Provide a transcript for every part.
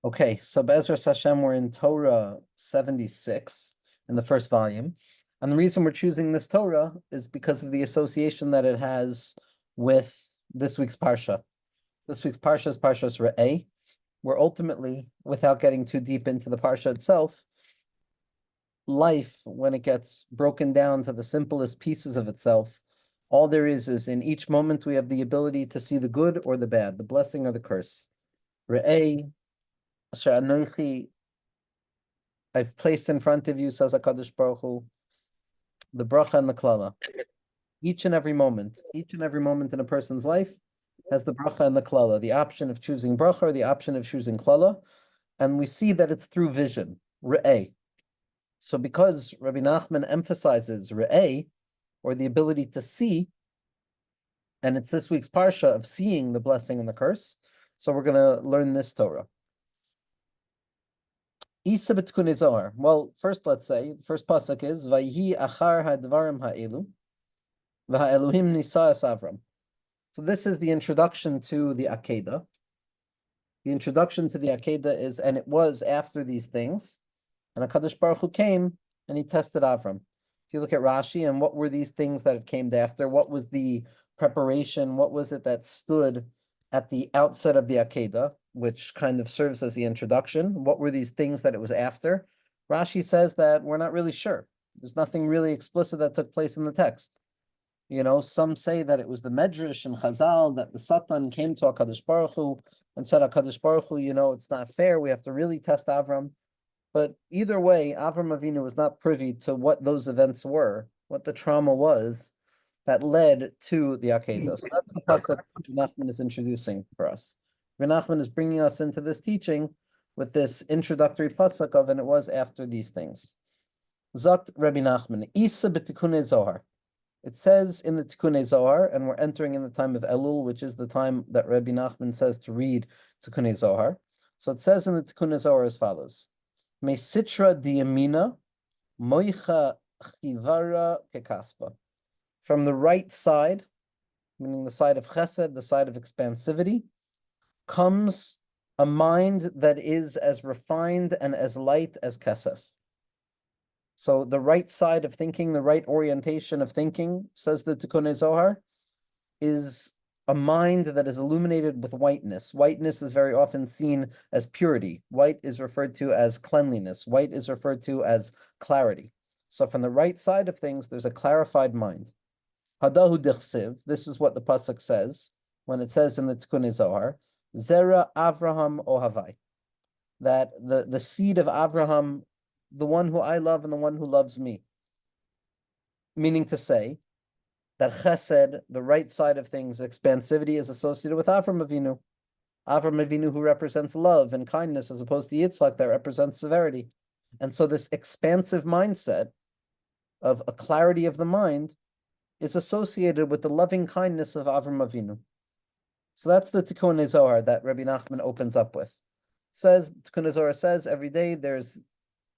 Okay, so Be'ezras Hashem, we're in Torah 76 in the first volume. And the reason we're choosing this Torah is because of the association that it has with this week's Parsha. This week's Parsha is Parshas Re'eh, where ultimately, without getting too deep into the Parsha itself, life, when it gets broken down to the simplest pieces of itself, all there is in each moment we have the ability to see the good or the bad, the blessing or the curse. Re'eh, I've placed in front of you, says HaKadosh Baruch Hu, the bracha and the klala. Each and every moment in a person's life has the bracha and the klala, the option of choosing bracha or the option of choosing klala. And we see that it's through vision, re'eh. So because Rabbi Nachman emphasizes re'eh, or the ability to see, and it's this week's parsha of seeing the blessing and the curse, so we're going to learn this Torah. Isa b'tkunei Zohar. Well, first let's say, the first pasuk is, Vayhi achar hadvarim ha'elu, v'ha'eluhim nisa es Avram. So this is the introduction to the Akedah. The introduction to the Akedah is, and it was after these things, and HaKadosh Baruch Hu came, and he tested Avram. If you look at Rashi, and what were these things that it came after? What was the preparation? What was it that stood at the outset of the Akedah, which kind of serves as the introduction? What were these things that it was after? Rashi says that we're not really sure. There's nothing really explicit that took place in the text. You know, some say that it was the Medrash and Chazal, that the Satan came to HaKadosh Baruch Hu and said, HaKadosh Baruch Hu, you know, it's not fair. We have to really test Avram. But either way, Avram Avinu was not privy to what those events were, what the trauma was that led to the Akedah. So that's the pasuk Nachman is introducing for us. Nachman is bringing us into this teaching with this introductory pasuk of, and it was after these things. Zakt Rabbi Nachman, Isa b'tikunei Zohar. It says in the Tikunei Zohar, and we're entering in the time of Elul, which is the time that Rabbi Nachman says to read Tikunei Zohar. So it says in the Tikunei Zohar as follows: Me sitra diyamina moicha chivara kekaspa. From the right side, meaning the side of chesed, the side of expansivity, comes a mind that is as refined and as light as kesef. So the right side of thinking, the right orientation of thinking, says the Tikunei Zohar, is a mind that is illuminated with whiteness. Whiteness is very often seen as purity. White is referred to as cleanliness. White is referred to as clarity. So from the right side of things, there's a clarified mind. Hadahu dichsiv, this is what the pasuk says, when it says in the Tikunei Zohar, Zera Avraham Ohavai, that the seed of Avraham, the one who I love and the one who loves me. Meaning to say that chesed, the right side of things, expansivity, is associated with Avram Avinu. Avram Avinu, who represents love and kindness, as opposed to Yitzchak, that represents severity. And so this expansive mindset of a clarity of the mind is associated with the loving kindness of Avram Avinu. So that's the Tikunei Zohar that Rabbi Nachman opens up with. Tikunei Zohar says every day there's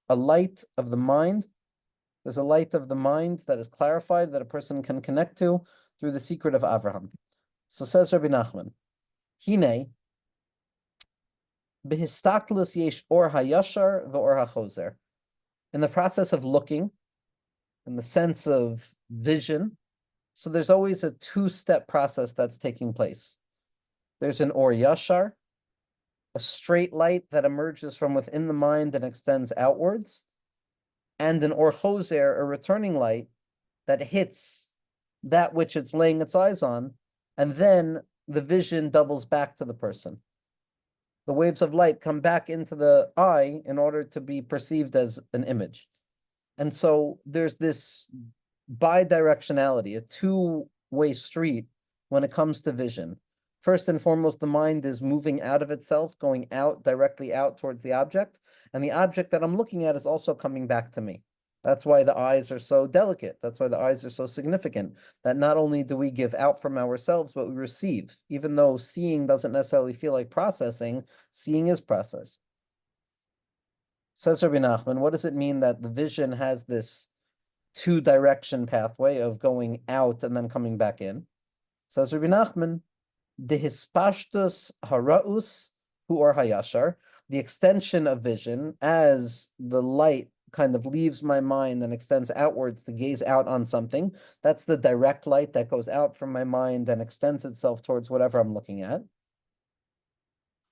a light of the mind. There's a light of the mind that is clarified, that a person can connect to through the secret of Avraham. So says Rabbi Nachman, Hine, behistaklus yesh or hayashar ve'or hachozer. In the process of looking, in the sense of vision, so there's always a two-step process that's taking place. There's an or yashar, a straight light that emerges from within the mind and extends outwards, and an or choser, a returning light that hits that which it's laying its eyes on, and then the vision doubles back to the person. The waves of light come back into the eye in order to be perceived as an image. And so there's this bidirectionality, a two-way street when it comes to vision. First and foremost, the mind is moving out of itself, going out, directly out towards the object, and the object that I'm looking at is also coming back to me. That's why the eyes are so delicate. That's why the eyes are so significant, that not only do we give out from ourselves, but we receive. Even though seeing doesn't necessarily feel like processing, seeing is process. Says Rabbi Nachman, what does it mean that the vision has this two-direction pathway of going out and then coming back in? Says Rabbi Nachman, Dehispashtus haraus hu or hayashar. the extension of vision as the light kind of leaves my mind and extends outwards to gaze out on something. That's the direct light that goes out from my mind and extends itself towards whatever I'm looking at.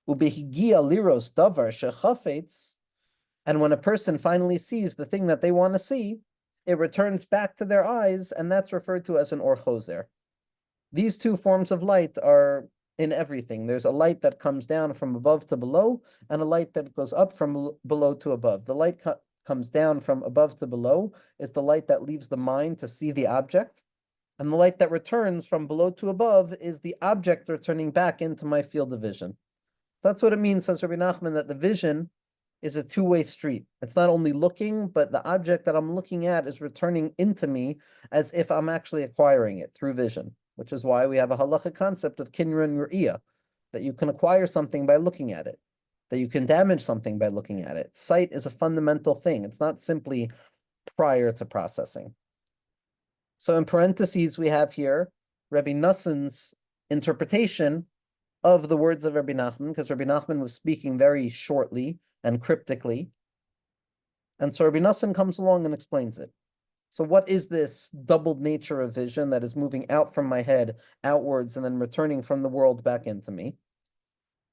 Ubehigia liros davar shechafetz, and when a person finally sees the thing that they want to see, it returns back to their eyes, and that's referred to as an or choser. These two forms of light are in everything. There's a light that comes down from above to below, and a light that goes up from below to above. The light comes down from above to below is the light that leaves the mind to see the object, and the light that returns from below to above is the object returning back into my field of vision. That's what it means, says Rabbi Nachman, that the vision is a two-way street. It's not only looking, but the object that I'm looking at is returning into me as if I'm actually acquiring it through vision, which is why we have a halacha concept of kinyan ru'iyah, that you can acquire something by looking at it, that you can damage something by looking at it. Sight is a fundamental thing. It's not simply prior to processing. So in parentheses, we have here Rabbi Nassan's interpretation of the words of Rabbi Nachman, because Rabbi Nachman was speaking very shortly and cryptically. And so Rabbi Nassan comes along and explains it. So what is this doubled nature of vision that is moving out from my head outwards and then returning from the world back into me?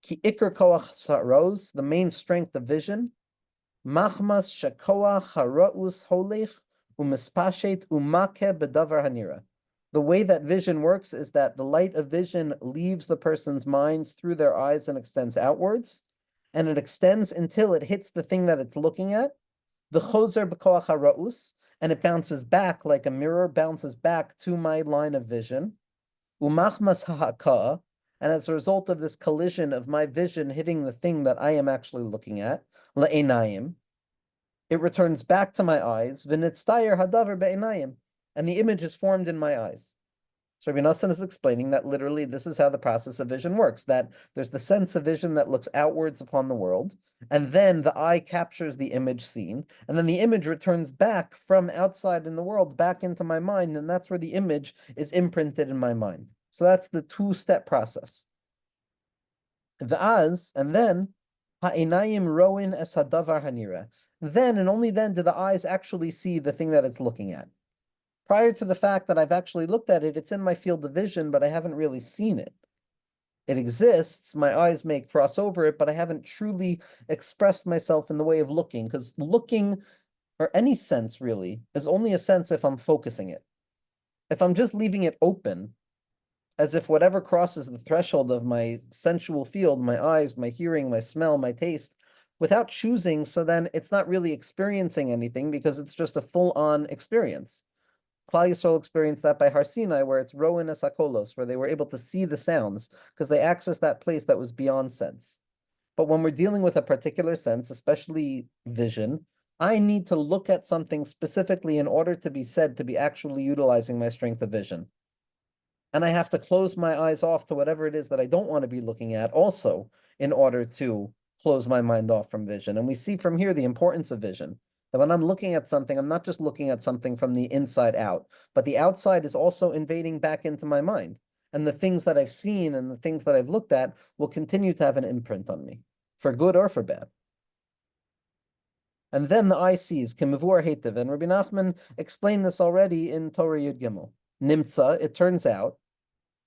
Ki ikar koach saros, the main strength of vision, machmas shekoach haraus holech umispashet umake bedavar hanira. The way that vision works is that the light of vision leaves the person's mind through their eyes and extends outwards, and it extends until it hits the thing that it's looking at, the choser b'koach haraus, and it bounces back like a mirror, bounces back to my line of vision, umachmas ha'aka, and as a result of this collision of my vision hitting the thing that I am actually looking at, le'enayim, it returns back to my eyes, v'nitztayer hadavar be'enayim, and the image is formed in my eyes. So Rabbi Nassan is explaining that literally this is how the process of vision works, that there's the sense of vision that looks outwards upon the world, and then the eye captures the image seen, and then the image returns back from outside in the world back into my mind, and that's where the image is imprinted in my mind. So that's the two-step process. V'az, and then, ha'enayim roin es hadavar hanira. Then and only then do the eyes actually see the thing that it's looking at. Prior to the fact that I've actually looked at it, it's in my field of vision, but I haven't really seen it. It exists, my eyes may cross over it, but I haven't truly expressed myself in the way of looking, because looking, or any sense really, is only a sense if I'm focusing it. If I'm just leaving it open, as if whatever crosses the threshold of my sensual field, my eyes, my hearing, my smell, my taste, without choosing, so then it's not really experiencing anything because it's just a full-on experience. Klal Yisrael experienced that by Har Sinai, where it's Roin es Hakolos, where they were able to see the sounds, because they accessed that place that was beyond sense. But when we're dealing with a particular sense, especially vision, I need to look at something specifically in order to be said to be actually utilizing my strength of vision. And I have to close my eyes off to whatever it is that I don't want to be looking at also in order to close my mind off from vision. And we see from here the importance of vision. That when I'm looking at something, I'm not just looking at something from the inside out, but the outside is also invading back into my mind. And the things that I've seen and the things that I've looked at will continue to have an imprint on me, for good or for bad. And then the eye sees, Kimavur Hetiv, and Rabbi Nachman explained this already in Torah Yud Gimel. Nimtza, it turns out,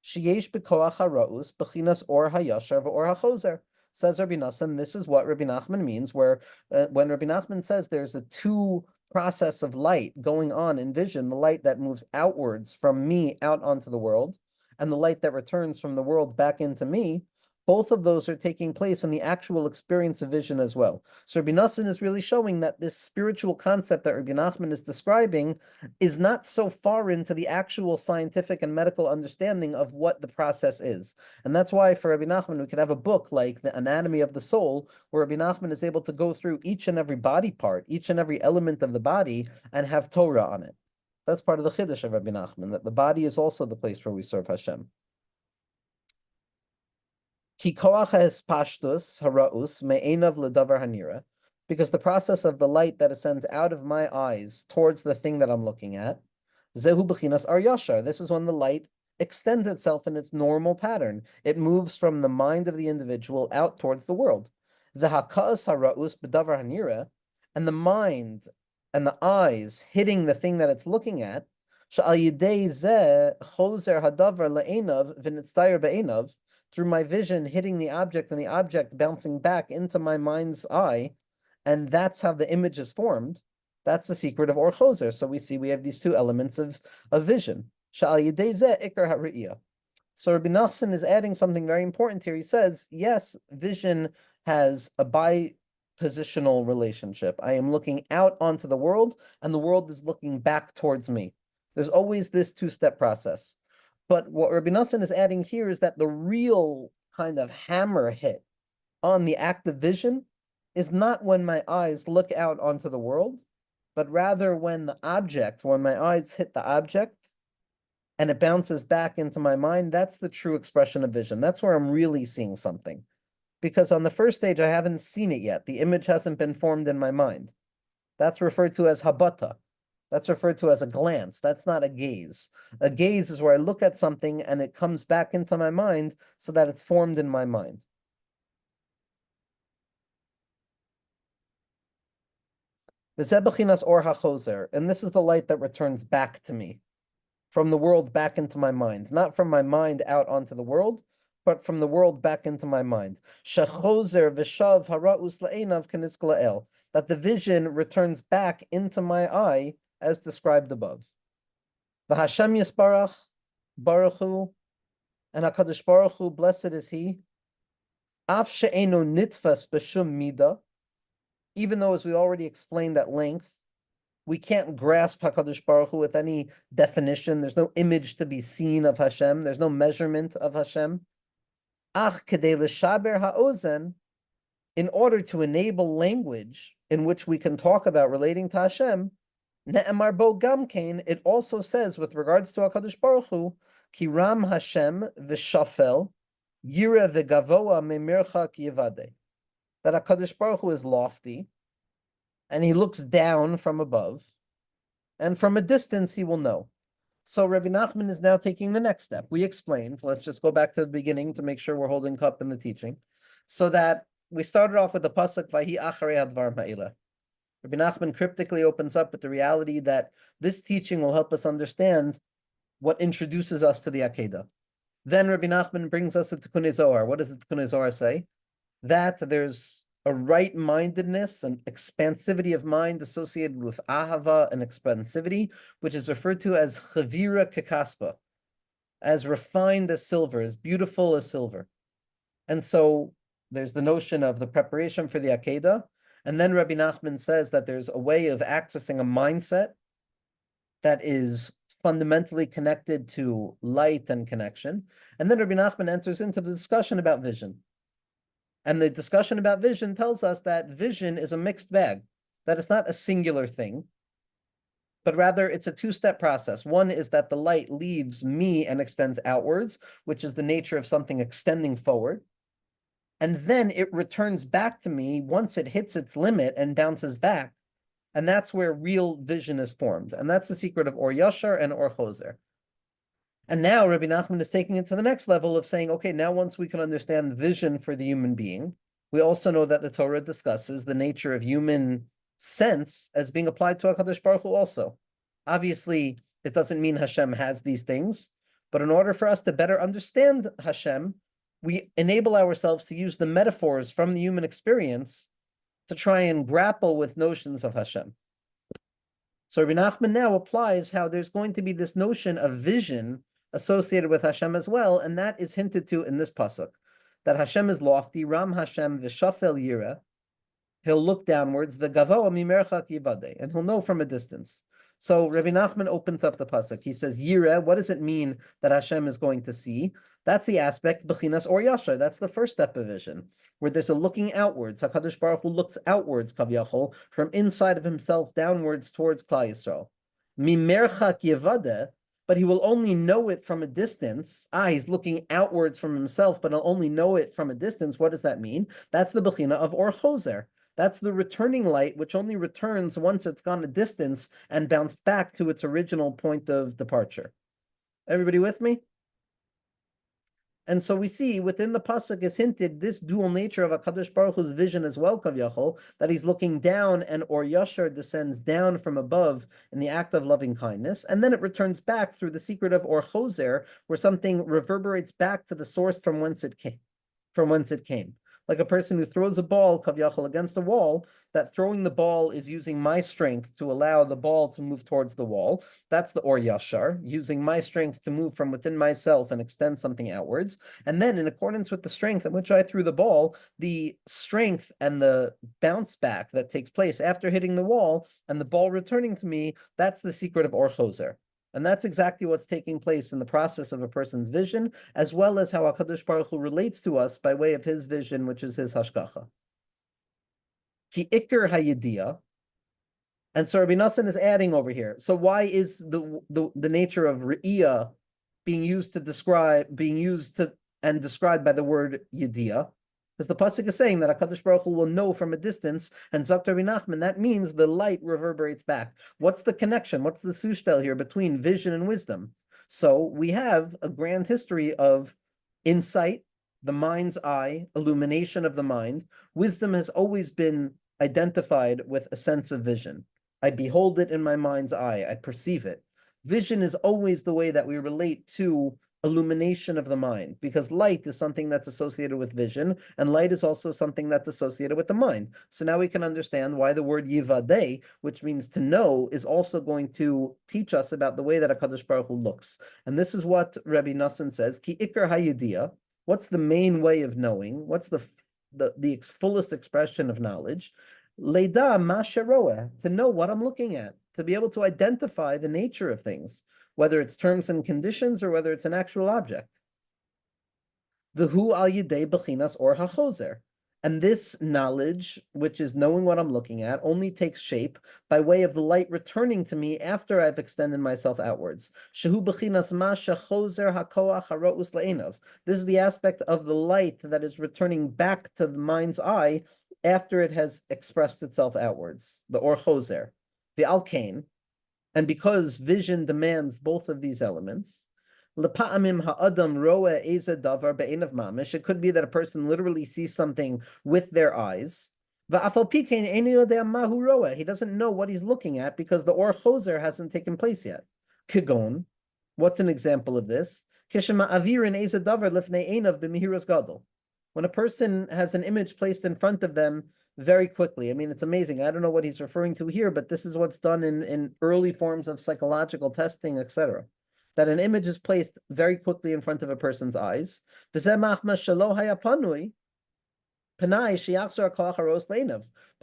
Sheyesh b'koach haraus b'chinas or hayashar v'or hachozer. Says Rabbi Nassan, this is what Rabbi Nachman means, where when Rabbi Nachman says there's a two process of light going on in vision, the light that moves outwards from me out onto the world, and the light that returns from the world back into me, both of those are taking place in the actual experience of vision as well. So Rabbi Nassan is really showing that this spiritual concept that Rabbi Nachman is describing is not so far into the actual scientific and medical understanding of what the process is. And that's why for Rabbi Nachman, we could have a book like The Anatomy of the Soul, where Rabbi Nachman is able to go through each and every body part, each and every element of the body, and have Torah on it. That's part of the Chiddush of Rabbi Nachman, that the body is also the place where we serve Hashem. Because the process of the light that ascends out of my eyes towards the thing that I'm looking at, zehu b'chinas ar yashar. This is when the light extends itself in its normal pattern. It moves from the mind of the individual out towards the world. The hakas haraus b'davar hanira, and the mind and the eyes hitting the thing that it's looking at. Sha'al yidei zeh choser hadavar le'enav v'nitzdayer be'enav, through my vision hitting the object and the object bouncing back into my mind's eye, and that's how the image is formed. That's the secret of Or Choser. So we see we have these two elements of vision. Sha'al yidei zeh ikar ha'ri'iyah. So Rabbi Nachman is adding something very important here. He says, yes, vision has a bipositional relationship. I am looking out onto the world, and the world is looking back towards me. There's always this two-step process. But what Rabbi Nachman is adding here is that the real kind of hammer hit on the act of vision is not when my eyes look out onto the world, but rather when my eyes hit the object, and it bounces back into my mind. That's the true expression of vision. That's where I'm really seeing something. Because on the first stage, I haven't seen it yet. The image hasn't been formed in my mind. That's referred to as habata. That's referred to as a glance. That's not a gaze. A gaze is where I look at something and it comes back into my mind so that it's formed in my mind. And this is the light that returns back to me, from the world back into my mind, not from my mind out onto the world, but from the world back into my mind. Shechozer v'shav haraus la'enav k'nizk la'el, that the vision returns back into my eye as described above. V'Hashem Yisbarach, Baruch Hu, and HaKadosh Baruch Hu, blessed is He, af she'eno nitfas b'shum mida, even though, as we already explained at length, we can't grasp HaKadosh Baruch Hu with any definition. There's no image to be seen of Hashem. There's no measurement of Hashem. Ach kedei l'shaber ha'ozen, in order to enable language in which we can talk about relating to Hashem, ne'emar bo gamkein, it also says with regards to HaKadosh Baruch Hu, ki ram Hashem v'shafel, yira v'gavoa memirchak yivadeh, that HaKadosh Baruch Hu is lofty, and he looks down from above, and from a distance he will know. So Rabbi Nachman is now taking the next step. We explained, let's just go back to the beginning to make sure we're holding cup in the teaching, so that we started off with the pasuk Vahi acharei hadvarim ha'ela. Rabbi Nachman cryptically opens up with the reality that this teaching will help us understand what introduces us to the Akedah. Then Rabbi Nachman brings us a Tikkunei Zohar. What does the Tikkunei Zohar say? That there's a right-mindedness and expansivity of mind associated with ahava and expansivity, which is referred to as chavira kekaspa, as refined as silver, as beautiful as silver. And so there's the notion of the preparation for the Akedah, and then Rabbi Nachman says that there's a way of accessing a mindset that is fundamentally connected to light and connection. And then Rabbi Nachman enters into the discussion about vision. And the discussion about vision tells us that vision is a mixed bag, that it's not a singular thing, but rather it's a two-step process. One is that the light leaves me and extends outwards, which is the nature of something extending forward. And then it returns back to me once it hits its limit and bounces back. And that's where real vision is formed. And that's the secret of Or Yashar and Or Choser. And now Rabbi Nachman is taking it to the next level of saying, okay, now once we can understand vision for the human being, we also know that the Torah discusses the nature of human sense as being applied to HaKadosh Baruch Hu also. Obviously, it doesn't mean Hashem has these things, but in order for us to better understand Hashem, we enable ourselves to use the metaphors from the human experience to try and grapple with notions of Hashem. So Rabbi Nachman now applies how there's going to be this notion of vision associated with Hashem as well, and that is hinted to in this pasuk, that Hashem is lofty, Ram Hashem v'shafel yira, he'll look downwards, v'gavoa mimerchak yivadeh, and he'll know from a distance. So Rabbi Nachman opens up the pasuk. He says, yira, what does it mean that Hashem is going to see? That's the aspect, b'chinas or yashar. That's the first step of vision, where there's a looking outwards. HaKadosh Baruch Hu looks outwards, kaviyachol, from inside of himself downwards towards Klal Yisrael. Mimerchak yivadeh, but he will only know it from a distance. He's looking outwards from himself, but he'll only know it from a distance. What does that mean? That's the bechina of Or Choser. That's the returning light, which only returns once it's gone a distance and bounced back to its original point of departure. Everybody with me? And so we see within the pasuk is hinted this dual nature of HaKadosh Baruch Hu's vision as well, Kavyachol, that he's looking down and Or Yashar descends down from above in the act of loving kindness, and then it returns back through the secret of Or Choser, where something reverberates back to the source from whence it came. Like a person who throws a ball, Kavyachol, against a wall, that throwing the ball is using my strength to allow the ball to move towards the wall. That's the Or Yashar, using my strength to move from within myself and extend something outwards. And then, in accordance with the strength at which I threw the ball, the strength and the bounce back that takes place after hitting the wall and the ball returning to me, that's the secret of Or Choser. And that's exactly what's taking place in the process of a person's vision, as well as how HaKadosh Baruch Hu relates to us by way of his vision, which is his hashgacha. Ki ikar hayidiyah. And so Rabbi Nassan is adding over here. So why is the nature of re'iyah being used and described by the word yediyah? Because the pasuk is saying that HaKadosh Baruch Hu will know from a distance, and Zakt Rabbi Nachman, that means the light reverberates back. What's the connection? What's the sushtel here between vision and wisdom? So we have a grand history of insight, the mind's eye, illumination of the mind. Wisdom has always been identified with a sense of vision. I behold it in my mind's eye, I perceive it. Vision is always the way that we relate to illumination of the mind, because light is something that's associated with vision, and light is also something that's associated with the mind. So now we can understand why the word yivadeh, which means to know, is also going to teach us about the way that HaKadosh Baruch Hu looks. And this is what Rabbi Nassan says, ki ikar hayidiyah. What's the main way of knowing? What's the fullest expression of knowledge? Leida ma sheroeh, to know what I'm looking at, to be able to identify the nature of things, whether it's terms and conditions or whether it's an actual object. V'hu al yidei bechinas or hachozer. And this knowledge, which is knowing what I'm looking at, only takes shape by way of the light returning to me after I've extended myself outwards. Shehu bechinas ma shechozer hakoach haro'us le'enav. This is the aspect of the light that is returning back to the mind's eye after it has expressed itself outwards, the Or Choser, the Alkane. And because vision demands both of these elements, it could be that a person literally sees something with their eyes. He doesn't know what he's looking at because the Or Choser hasn't taken place yet. Kigon, what's an example of this? When a person has an image placed in front of them very quickly. I mean, it's amazing. I don't know what he's referring to here, but this is what's done in early forms of psychological testing, etc. That an image is placed very quickly in front of a person's eyes. But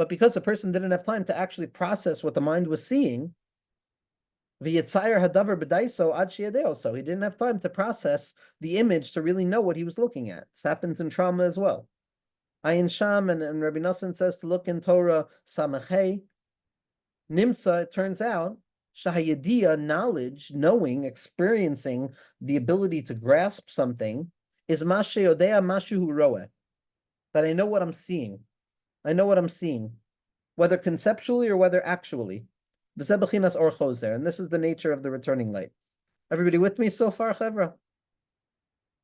because a person didn't have time to actually process what the mind was seeing, so he didn't have time to process the image to really know what he was looking at. This happens in trauma as well. Ayin Sham and Rabbi Nassan says to look in Torah Samachei. Nimsa, it turns out, Shahayadiya, knowledge, knowing, experiencing, the ability to grasp something, is Mashayodea Mashuhu Roeh. That I know what I'm seeing. I know what I'm seeing, whether conceptually or whether actually. V'zebechinas Or Choser, and this is the nature of the returning light. Everybody with me so far, Chevra?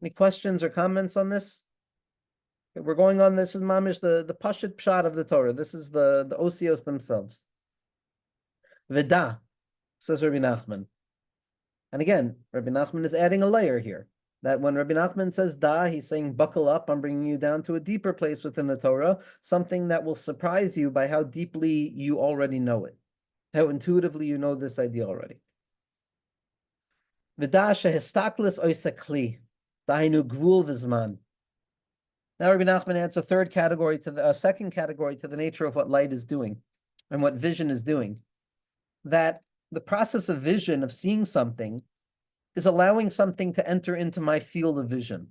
Any questions or comments on this? We're going on, this is mamish, the Pashut Pshat of the Torah. This is the Osios themselves. Veda, says Rabbi Nachman. And again, Rabbi Nachman is adding a layer here. That when Rabbi Nachman says da, he's saying buckle up, I'm bringing you down to a deeper place within the Torah, something that will surprise you by how deeply you already know it, how intuitively you know this idea already. Veda shehistaklis oisakli, dainu gvul v'zman. Now Rabbi Nachman adds a second category to the nature of what light is doing and what vision is doing. That the process of vision, of seeing something, is allowing something to enter into my field of vision.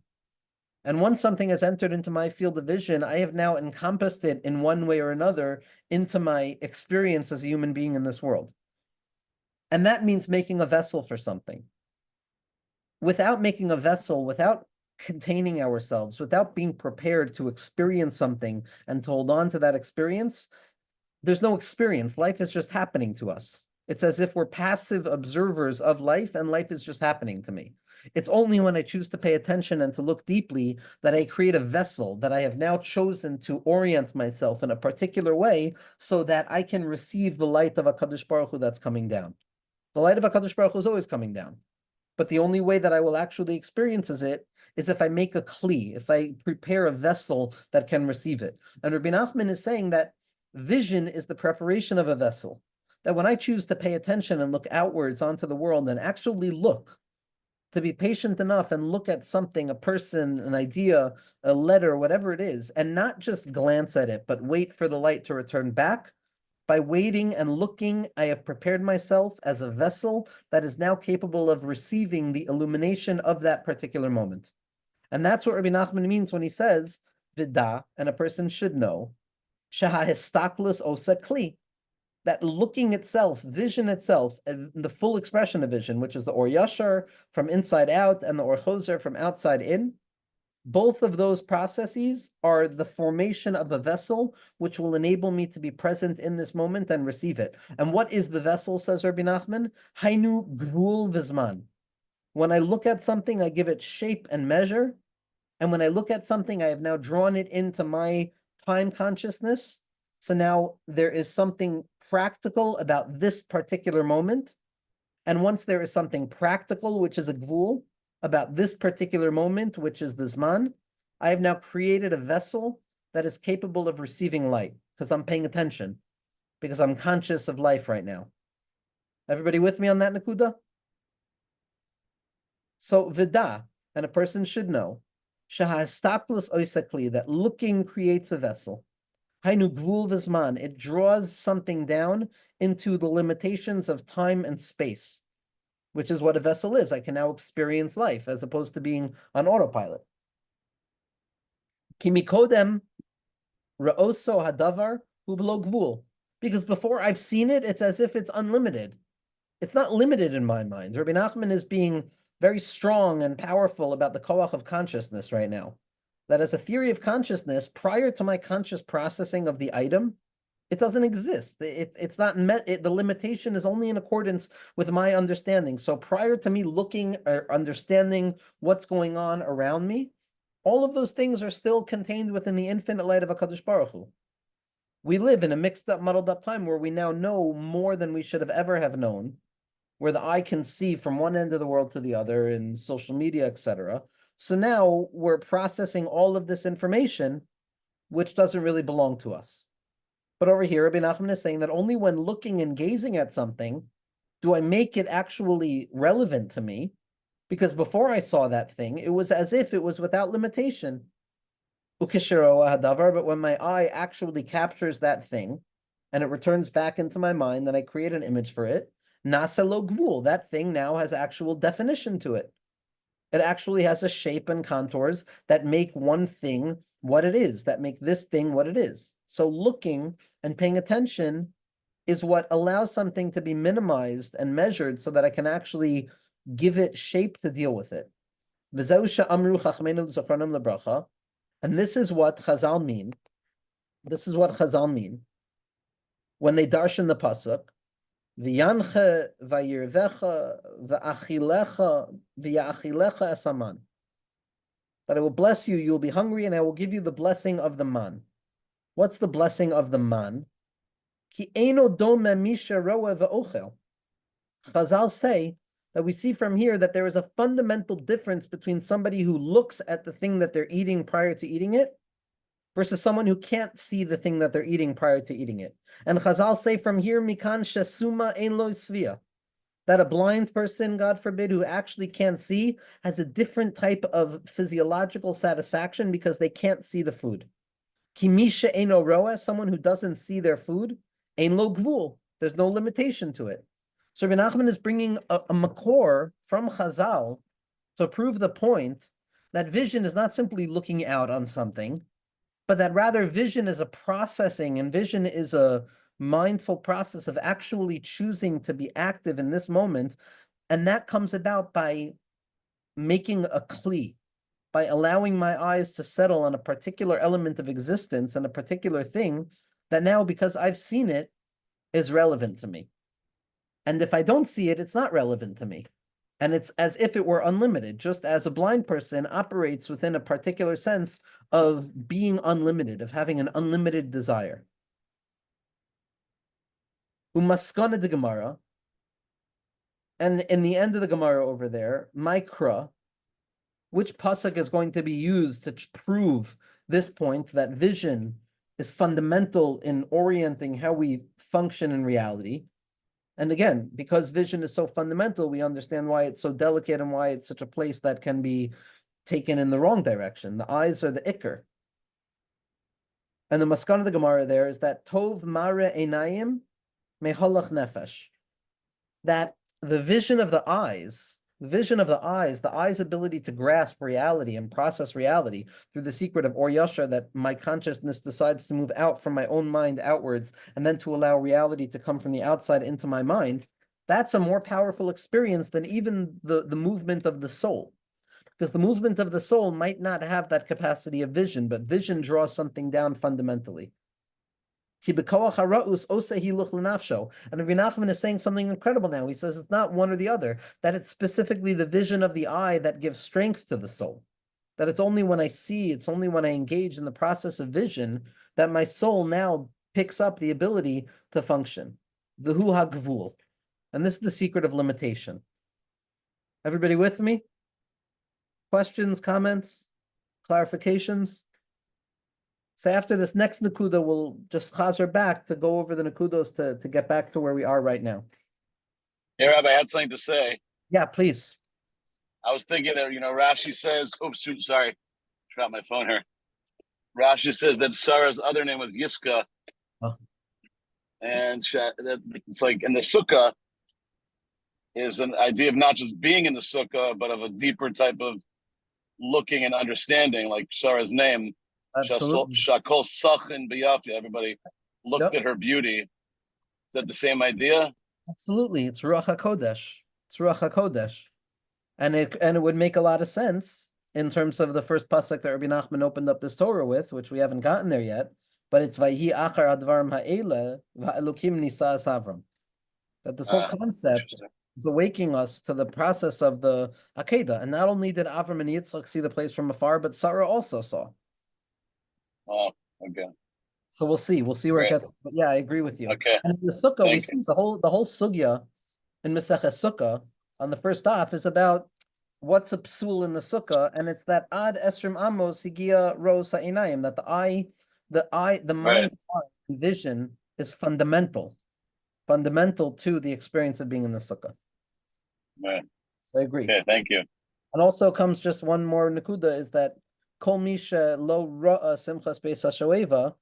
And once something has entered into my field of vision, I have now encompassed it in one way or another into my experience as a human being in this world. And that means making a vessel for something. Without making a vessel, without containing ourselves, without being prepared to experience something and to hold on to that experience, there's no experience. Life is just happening to us. It's as if we're passive observers of life and life is just happening to me. It's only when I choose to pay attention and to look deeply that I create a vessel that I have now chosen to orient myself in a particular way so that I can receive the light of HaKadosh Baruch Hu that's coming down. The light of HaKadosh Baruch Hu is always coming down. But the only way that I will actually experience it is if I make a kli, if I prepare a vessel that can receive it. And Rabbi Nachman is saying that vision is the preparation of a vessel. That when I choose to pay attention and look outwards onto the world and actually look, to be patient enough and look at something, a person, an idea, a letter, whatever it is, and not just glance at it, but wait for the light to return back. By waiting and looking, I have prepared myself as a vessel that is now capable of receiving the illumination of that particular moment. And that's what Rabbi Nachman means when he says, Vida, and a person should know, Shaha histaklis osa kli, that looking itself, vision itself, and the full expression of vision, which is the Or Yashar from inside out and the Or Choser from outside in, both of those processes are the formation of a vessel which will enable me to be present in this moment and receive it. And what is the vessel, says Rabbi Nachman? Hainu gvul vizman. When I look at something, I give it shape and measure. And when I look at something, I have now drawn it into my time consciousness. So now there is something practical about this particular moment. And once there is something practical, which is a gvul, about this particular moment, which is the Zman, I have now created a vessel that is capable of receiving light, because I'm paying attention, because I'm conscious of life right now. Everybody with me on that, Nakuda? So, Vida, and a person should know, Shahastaplis oisakli, that looking creates a vessel. Hainu gvul v'zman, it draws something down into the limitations of time and space, which is what a vessel is. I can now experience life as opposed to being on autopilot. Kimikodem ra'oso hadavar ublo gvul. Because before I've seen it, it's as if it's unlimited. It's not limited in my mind. Rabbi Nachman is being very strong and powerful about the koach of consciousness right now. That as a theory of consciousness, prior to my conscious processing of the item, it doesn't exist. It's not met. The limitation is only in accordance with my understanding. So prior to me looking or understanding what's going on around me, all of those things are still contained within the infinite light of HaKadosh Baruch Hu. We live in a mixed up, muddled up time where we now know more than we should have ever have known, where the eye can see from one end of the world to the other in social media, etc. So now we're processing all of this information, which doesn't really belong to us. But over here, Rabbi Nachman is saying that only when looking and gazing at something do I make it actually relevant to me, because before I saw that thing, it was as if it was without limitation. But when my eye actually captures that thing and it returns back into my mind, then I create an image for it. Naselo gvul, that thing now has actual definition to it. It actually has a shape and contours that make one thing what it is, that make this thing what it is. So looking and paying attention is what allows something to be minimized and measured so that I can actually give it shape to deal with it. And this is what Chazal mean. This is what Chazal mean when they darshan the pasuk. V'yanche v'yirvecha v'achilecha v'yachilecha esaman. That I will bless you, you will be hungry, and I will give you the blessing of the man. What's the blessing of the man? Ki eino dome misha roa v'ochel. Chazal say that we see from here that there is a fundamental difference between somebody who looks at the thing that they're eating prior to eating it versus someone who can't see the thing that they're eating prior to eating it. And Chazal say from here, mikan shesuma ein lo svia, that a blind person, God forbid, who actually can't see, has a different type of physiological satisfaction because they can't see the food. Kimisha eino roa, someone who doesn't see their food, ein lo gvul, there's no limitation to it. So Rabbi Nachman is bringing a makor from Chazal to prove the point that vision is not simply looking out on something, but that rather vision is a processing, and vision is a mindful process of actually choosing to be active in this moment. And that comes about by making a kli, by allowing my eyes to settle on a particular element of existence and a particular thing that now, because I've seen it, is relevant to me. And if I don't see it, it's not relevant to me. And it's as if it were unlimited, just as a blind person operates within a particular sense of being unlimited, of having an unlimited desire. Umaskana de Gemara, and in the end of the Gemara over there, Mikra, which pasuk is going to be used to prove this point that vision is fundamental in orienting how we function in reality. And again, because vision is so fundamental, we understand why it's so delicate and why it's such a place that can be taken in the wrong direction. The eyes are the ikr. And the maskan of the Gemara there is that tov mare einayim mehalach nefesh. That the vision of the eyes, the eye's ability to grasp reality and process reality through the secret of Or Yasha, that my consciousness decides to move out from my own mind outwards and then to allow reality to come from the outside into my mind, that's a more powerful experience than even the movement of the soul. Because the movement of the soul might not have that capacity of vision, but vision draws something down fundamentally. And Rabbi Nachman is saying something incredible now. He says it's not one or the other, that it's specifically the vision of the eye that gives strength to the soul. That it's only when I see, it's only when I engage in the process of vision that my soul now picks up the ability to function. V'hu hagvul. And this is the secret of limitation. Everybody with me? Questions, comments, clarifications? So after this next Nakuda, we'll just chazer back to go over the Nakudos to get back to where we are right now. Hey, Rabbi, I had something to say. Yeah, please. I was thinking that, Rashi says, oops, sorry, dropped my phone here. Rashi says that Sarah's other name was Yiska. Oh. And it's like, in the sukkah is an idea of not just being in the sukkah, but of a deeper type of looking and understanding, like Sarah's name. Absolutely. Shakol Sachin B'Yafi. Everybody looked at her beauty. Is that the same idea? Absolutely. It's Ruach HaKodesh. It's Ruach HaKodesh. And it would make a lot of sense in terms of the first pasuk that Rabbi Nachman opened up this Torah with, which we haven't gotten there yet, but it's Vayhi Achar Advarim Ha'ele Va'elokim Nisa Savram. That this whole concept is awakening us to the process of the Akedah. And not only did Avram and Yitzchak see the place from afar, but Sarah also saw. Oh, okay. So we'll see where it gets. But yeah, I agree with you. Okay. And in the Sukkah, we see the whole sugya in Maseches Sukkah on the first half is about what's a psul in the Sukkah, and it's that ad esrim amos higia ro sa'inayim, that the mind, vision is fundamental to the experience of being in the Sukkah. Right. So I agree. Okay, thank you. And also comes just one more Nakuda is that Kol misha lo ra'a simchas beis hashoeva,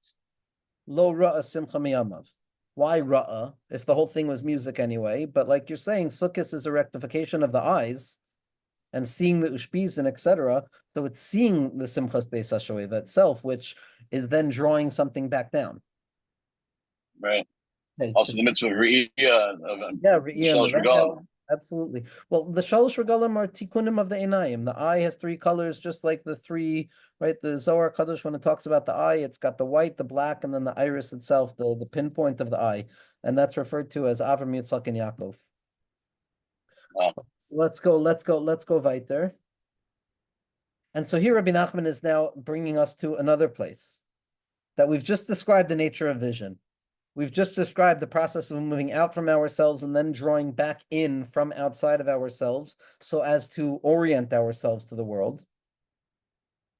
lo ra'a simcha miyamav. Why ra'a, if the whole thing was music anyway? But like you're saying, Sukkot is a rectification of the eyes and seeing the ushpizin, etc. So it's seeing the simchas beis hashoeva itself, which is then drawing something back down. Right. Okay. Also the mitzvah of Re'iyah. Absolutely. Well, the Shalosh Regalim are tikkunim of the Einayim. The eye has three colors, just like the three, right? The Zohar Kadosh, when it talks about the eye, it's got the white, the black, and then the iris itself, the pinpoint of the eye. And that's referred to as Avram, Yitzchak, and Yaakov. Wow. So let's go weiter. And so here Rabbi Nachman is now bringing us to another place that we've just described the nature of vision. We've just described the process of moving out from ourselves and then drawing back in from outside of ourselves so as to orient ourselves to the world.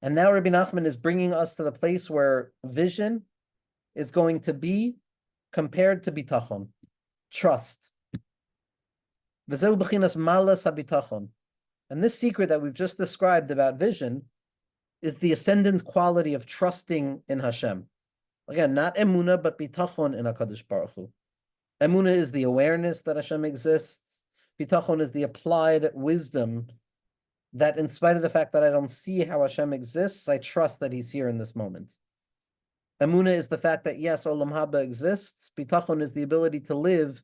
And now Rabbi Nachman is bringing us to the place where vision is going to be compared to bitachon, trust. V'zeu b'chinas malas habitachon. And this secret that we've just described about vision is the ascendant quality of trusting in Hashem. Again, not emuna, but bitachon in HaKadosh Baruch Hu. Emuna is the awareness that Hashem exists. Bitachon is the applied wisdom that in spite of the fact that I don't see how Hashem exists, I trust that He's here in this moment. Emuna is the fact that yes, Olam Haba exists. Bitachon is the ability to live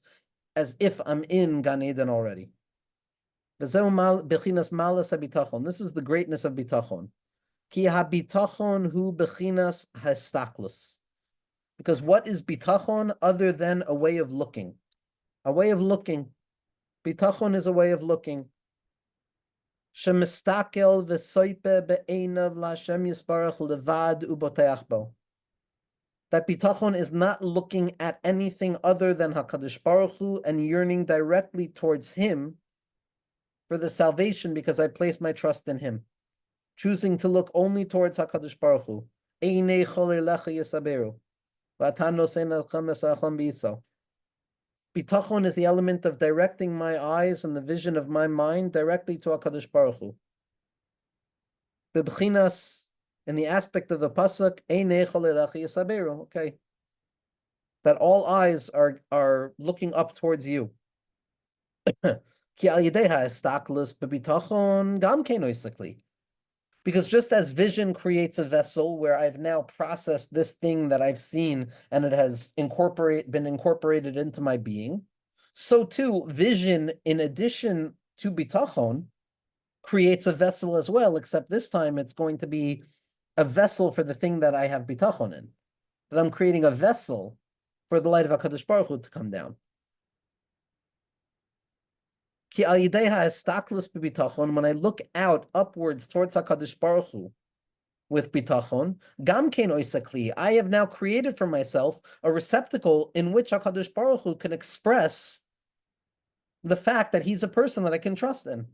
as if I'm in Gan Eden already. This is the greatness of bitachon. Ki ha-bitachon hu bechinas hastaklus. Because what is bitachon other than a way of looking? A way of looking. Bitachon is a way of looking. Shemistakel v'soipe be'einav la'Hashem yisbarach levad u'boteach bo. That bitachon is not looking at anything other than HaKadosh Baruch Hu and yearning directly towards Him for the salvation because I place my trust in Him. Choosing to look only towards HaKadosh Baruch Hu. Einei cholelecha yisaberu. V'atan nosein lechem esachon b'yiso. Bitachon is the element of directing my eyes and the vision of my mind directly to HaKadosh Baruch Hu. B'bchinas, in the aspect of the pasuk, Einei cholelecha yisaberu. Okay. That all eyes are looking up towards you. Because just as vision creates a vessel where I've now processed this thing that I've seen and it has been incorporated into my being, so too vision, in addition to bitachon, creates a vessel as well, except this time it's going to be a vessel for the thing that I have bitachon in. That I'm creating a vessel for the light of HaKadosh Baruch Hu to come down. Ki al yidei ha'estaklus b'bitachon, when I look out upwards towards HaKadosh Baruch Hu with bitachon, gam kein oisakli, I have now created for myself a receptacle in which HaKadosh Baruch Hu can express the fact that He's a person that I can trust in.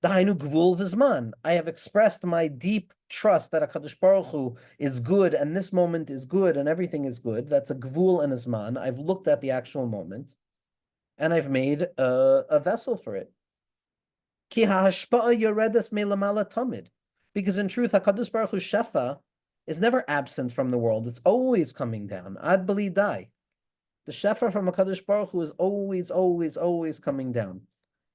Dahainu gvul v'zman, I have expressed my deep trust that HaKadosh Baruch Hu is good and this moment is good and everything is good. That's a gvul and a zman. I've looked at the actual moment and I've made a vessel for it. Ki ha'hashpa'a yoredes me'lamala tamid. Because in truth, HaKadosh Baruch Hu's shefa is never absent from the world. It's always coming down. Ad b'li dai. The shefa from HaKadosh Baruch Hu is always, always, always coming down.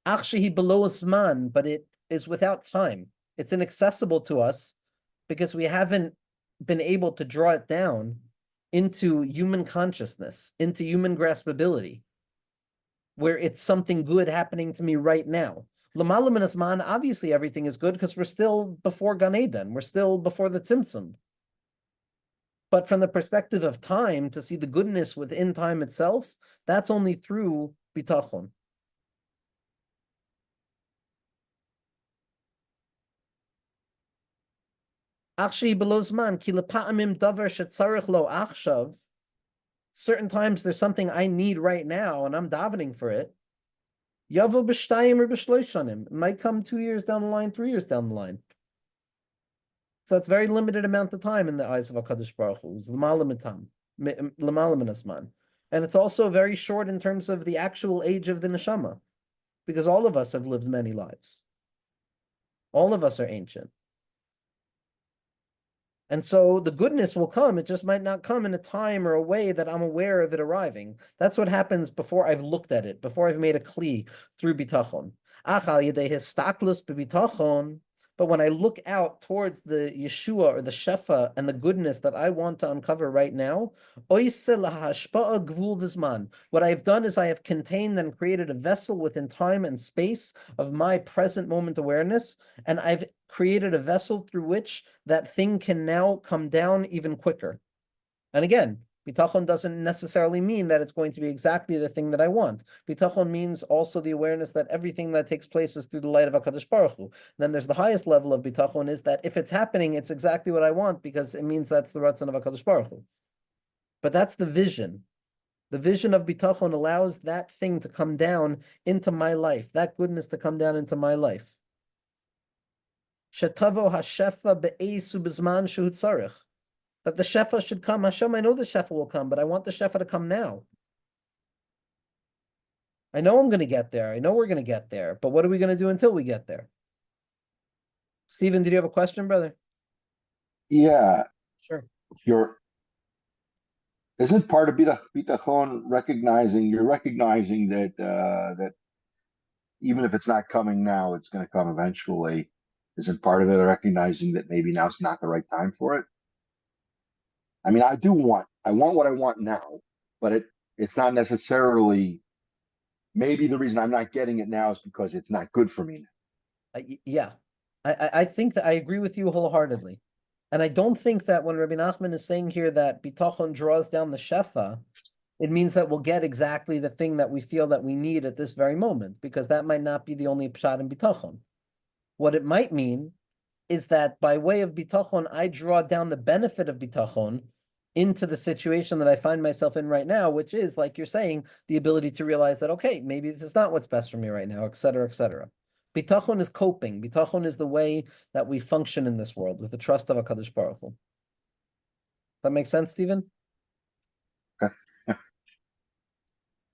Ach shehi below zman, but it is without time. It's inaccessible to us because we haven't been able to draw it down into human consciousness, into human graspability, where it's something good happening to me right now. L'mala min hazman, obviously everything is good because we're still before Gan Eden. We're still before the Tzimtzum. But from the perspective of time, to see the goodness within time itself, that's only through bitachon. Achshi below zman, ki lepa'amim davar shetzarich lo achshav. Certain times there's something I need right now, and I'm davening for it. Yavo b'shtayim or b'shloishanim. It might come 2 years down the line, 3 years down the line. So that's very limited amount of time in the eyes of HaKadosh Baruch Hu. It's l'mala min hazman. And it's also very short in terms of the actual age of the neshama, because all of us have lived many lives. All of us are ancient. And so the goodness will come. It just might not come in a time or a way that I'm aware of it arriving. That's what happens before I've looked at it, before I've made a kli through bitachon. But when I look out towards the Yeshua or the Shefa and the goodness that I want to uncover right now, what I have done is I have contained and created a vessel within time and space of my present moment awareness, and I've created a vessel through which that thing can now come down even quicker. And again, bitachon doesn't necessarily mean that it's going to be exactly the thing that I want. Bitachon means also the awareness that everything that takes place is through the light of HaKadosh Baruch Hu. Then there's the highest level of bitachon is that if it's happening, it's exactly what I want because it means that's the ratzon of HaKadosh Baruch Hu. But that's the vision. The vision of bitachon allows that thing to come down into my life, that goodness to come down into my life. Shetavo hashefa be'esu b'zman shehu tzarich. That the shefa should come. Hashem, I know the shefa will come, but I want the shefa to come now. I know I'm going to get there. I know we're going to get there, but what are we going to do until we get there? Stephen, did you have a question, brother? Yeah. Sure. Isn't part of bitachon recognizing that that even if it's not coming now, it's going to come eventually? Isn't part of it recognizing that maybe now's not the right time for it? I mean, I want what I want now, but it's not necessarily, maybe the reason I'm not getting it now is because it's not good for me now. Yeah, I think that I agree with you wholeheartedly. And I don't think that when Rabbi Nachman is saying here that bitachon draws down the shefa, it means that we'll get exactly the thing that we feel that we need at this very moment, because that might not be the only pshat in bitachon. What it might mean is that by way of bitachon, I draw down the benefit of bitachon into the situation that I find myself in right now, which is, like you're saying, the ability to realize that, okay, maybe this is not what's best for me right now, et cetera, et cetera. Bitachon is coping. Bitachon is the way that we function in this world with the trust of HaKadosh Baruch Hu. That makes sense, Stephen? Okay. Yeah.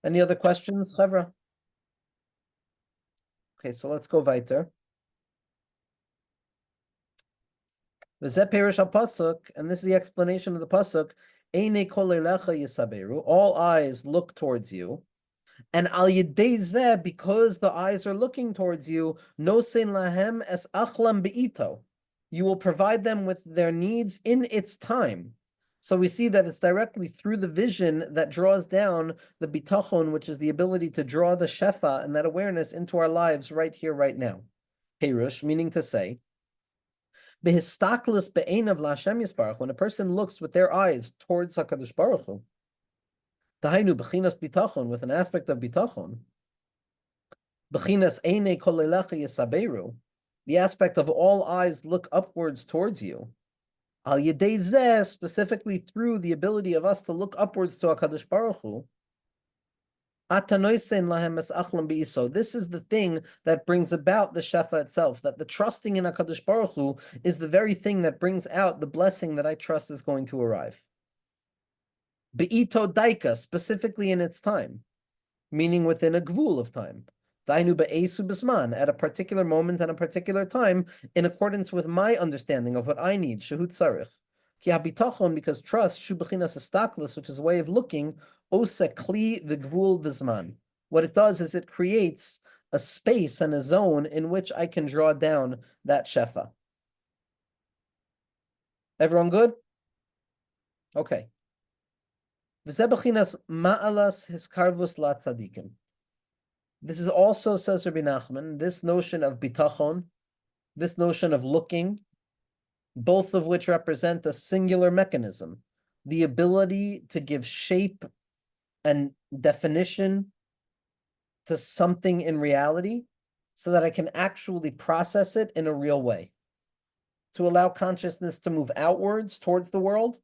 Any other questions, Chevra? Okay, so let's go weiter. V'zeh perush pasuk, and this is the explanation of the pasuk. Einei kol elecha yisaberu. All eyes look towards you, and al yedei zeh, because the eyes are looking towards you, nosein lahem es achlam beito. You will provide them with their needs in its time. So we see that it's directly through the vision that draws down the bitachon, which is the ability to draw the shefa and that awareness into our lives right here, right now. Perush, meaning to say, behistaklus be'einav la'Hashem yisbarach, when a person looks with their eyes towards HaKadosh Baruch Hu, tahainu bechinas bitachon, with an aspect of bitachon, bechinas einei kol elecha yisaberu, the aspect of all eyes look upwards towards you, al yedei zeh, specifically through the ability of us to look upwards to HaKadosh Baruch Hu, this is the thing that brings about the shefa itself, that the trusting in HaKadosh Baruch Hu is the very thing that brings out the blessing that I trust is going to arrive. Be'ito daika, specifically in its time, meaning within a gvul of time. Dainu be'esu bisman, at a particular moment and a particular time, in accordance with my understanding of what I need, shehut tzarich. Ki habitachon, because trust, shu bechinas estaklis, which is a way of looking, ose kli v'gvul v'zman. What it does is it creates a space and a zone in which I can draw down that shefa. Everyone good? Okay. V'zeh bechinas ma'alas hiskarvus la tzadikim. This is also, says Rabbi Nachman, this notion of bitachon, this notion of looking, both of which represent a singular mechanism, the ability to give shape and definition to something in reality so that I can actually process it in a real way, to allow consciousness to move outwards towards the world,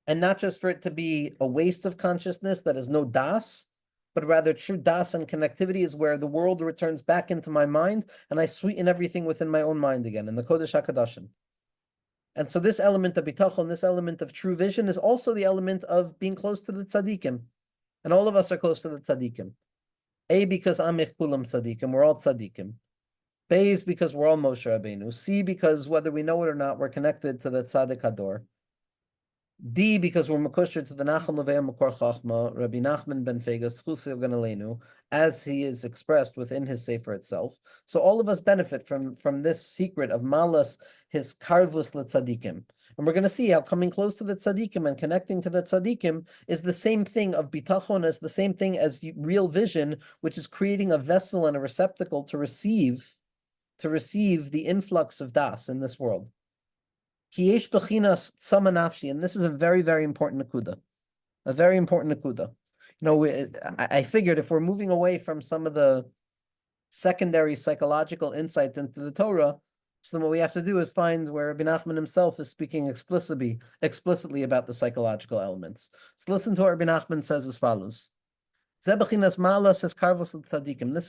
and not just for it to be a waste of consciousness that is no das, but rather true das and connectivity is where the world returns back into my mind and I sweeten everything within my own mind again, in the Kodesh HaKadoshim. And so this element of bitachon, this element of true vision, is also the element of being close to the tzaddikim. And all of us are close to the tzaddikim. A, because amich kulam tzaddikim, we're all tzaddikim. B is because we're all Moshe Rabbeinu. C, because whether we know it or not, we're connected to the tzaddik hador. D, because we're makusher to the Nachal Levei Makor Chachma, Rabbi Nachman ben Fegas, Chusev Ganalenu, as he is expressed within his sefer itself. So all of us benefit from this secret of malas, his karvus letzadikim. And we're going to see how coming close to the tzadikim and connecting to the tzadikim is the same thing of bitachon, as the same thing as real vision, which is creating a vessel and a receptacle to receive the influx of das in this world. And this is a very, very important nakuda. A very important nakuda. You know, I figured if we're moving away from some of the secondary psychological insights into the Torah, so then what we have to do is find where Rabbi Nachman himself is speaking explicitly about the psychological elements. So listen to what Rabbi Nachman says as follows. This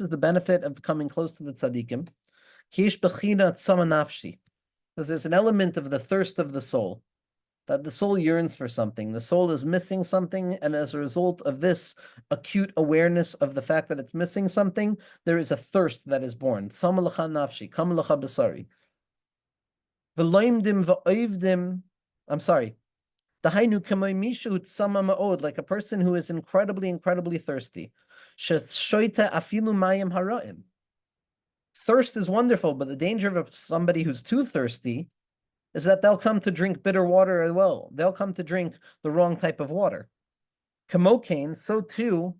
is the benefit of coming close to the tzaddikim. Because there's an element of the thirst of the soul, that the soul yearns for something. The soul is missing something, and as a result of this acute awareness of the fact that it's missing something, there is a thirst that is born. Samalacha nafshi, kamalacha basari. V'loimdim v'oivdim, I'm sorry. Dahainu kamay mishu tzama ma'od, like a person who is incredibly, incredibly thirsty. Sheshoita afilu mayim hara'im. Thirst is wonderful, but the danger of somebody who's too thirsty is that they'll come to drink bitter water as well. They'll come to drink the wrong type of water. Kamokain, so too,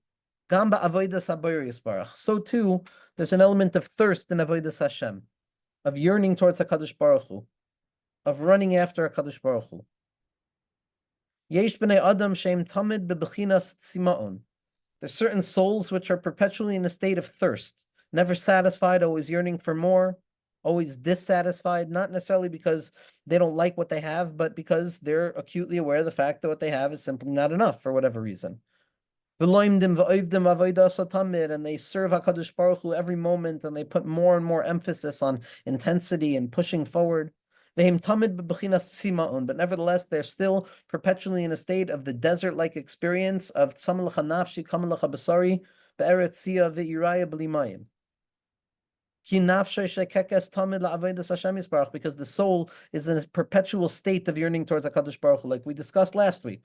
gamba avodas habayir yisbarach. So too, there's an element of thirst in avodas Hashem, of yearning towards HaKadosh Baruch Hu, of running after HaKadosh Baruch Hu. Yesh b'nei adam sheim tamid bebechinas tzimaon. There's certain souls which are perpetually in a state of thirst, never satisfied, always yearning for more, always dissatisfied, not necessarily because they don't like what they have, but because they're acutely aware of the fact that what they have is simply not enough for whatever reason. And they serve HaKadosh Baruch Hu every moment, and they put more and more emphasis on intensity and pushing forward. But nevertheless, they're still perpetually in a state of the desert-like experience of tzamalacha nafshi, kamalacha basari, be'eretz sia ve'iraya b'limayim. Because the soul is in a perpetual state of yearning towards HaKadosh Baruch Hu, like we discussed last week.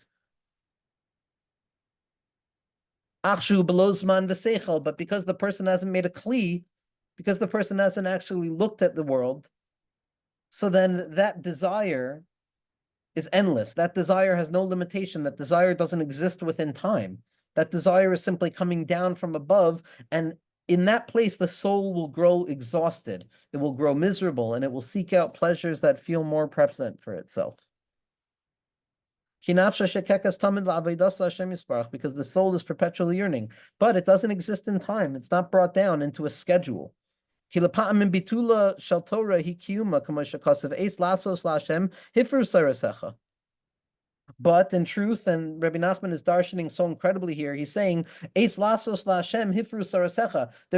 But because the person hasn't made a kli, because the person hasn't actually looked at the world, so then that desire is endless. That desire has no limitation. That desire doesn't exist within time. That desire is simply coming down from above, and in that place, the soul will grow exhausted. It will grow miserable, and it will seek out pleasures that feel more present for itself. Because the soul is perpetually yearning, but it doesn't exist in time. It's not brought down into a schedule. But in truth, and Rabbi Nachman is darshaning so incredibly here, he's saying, there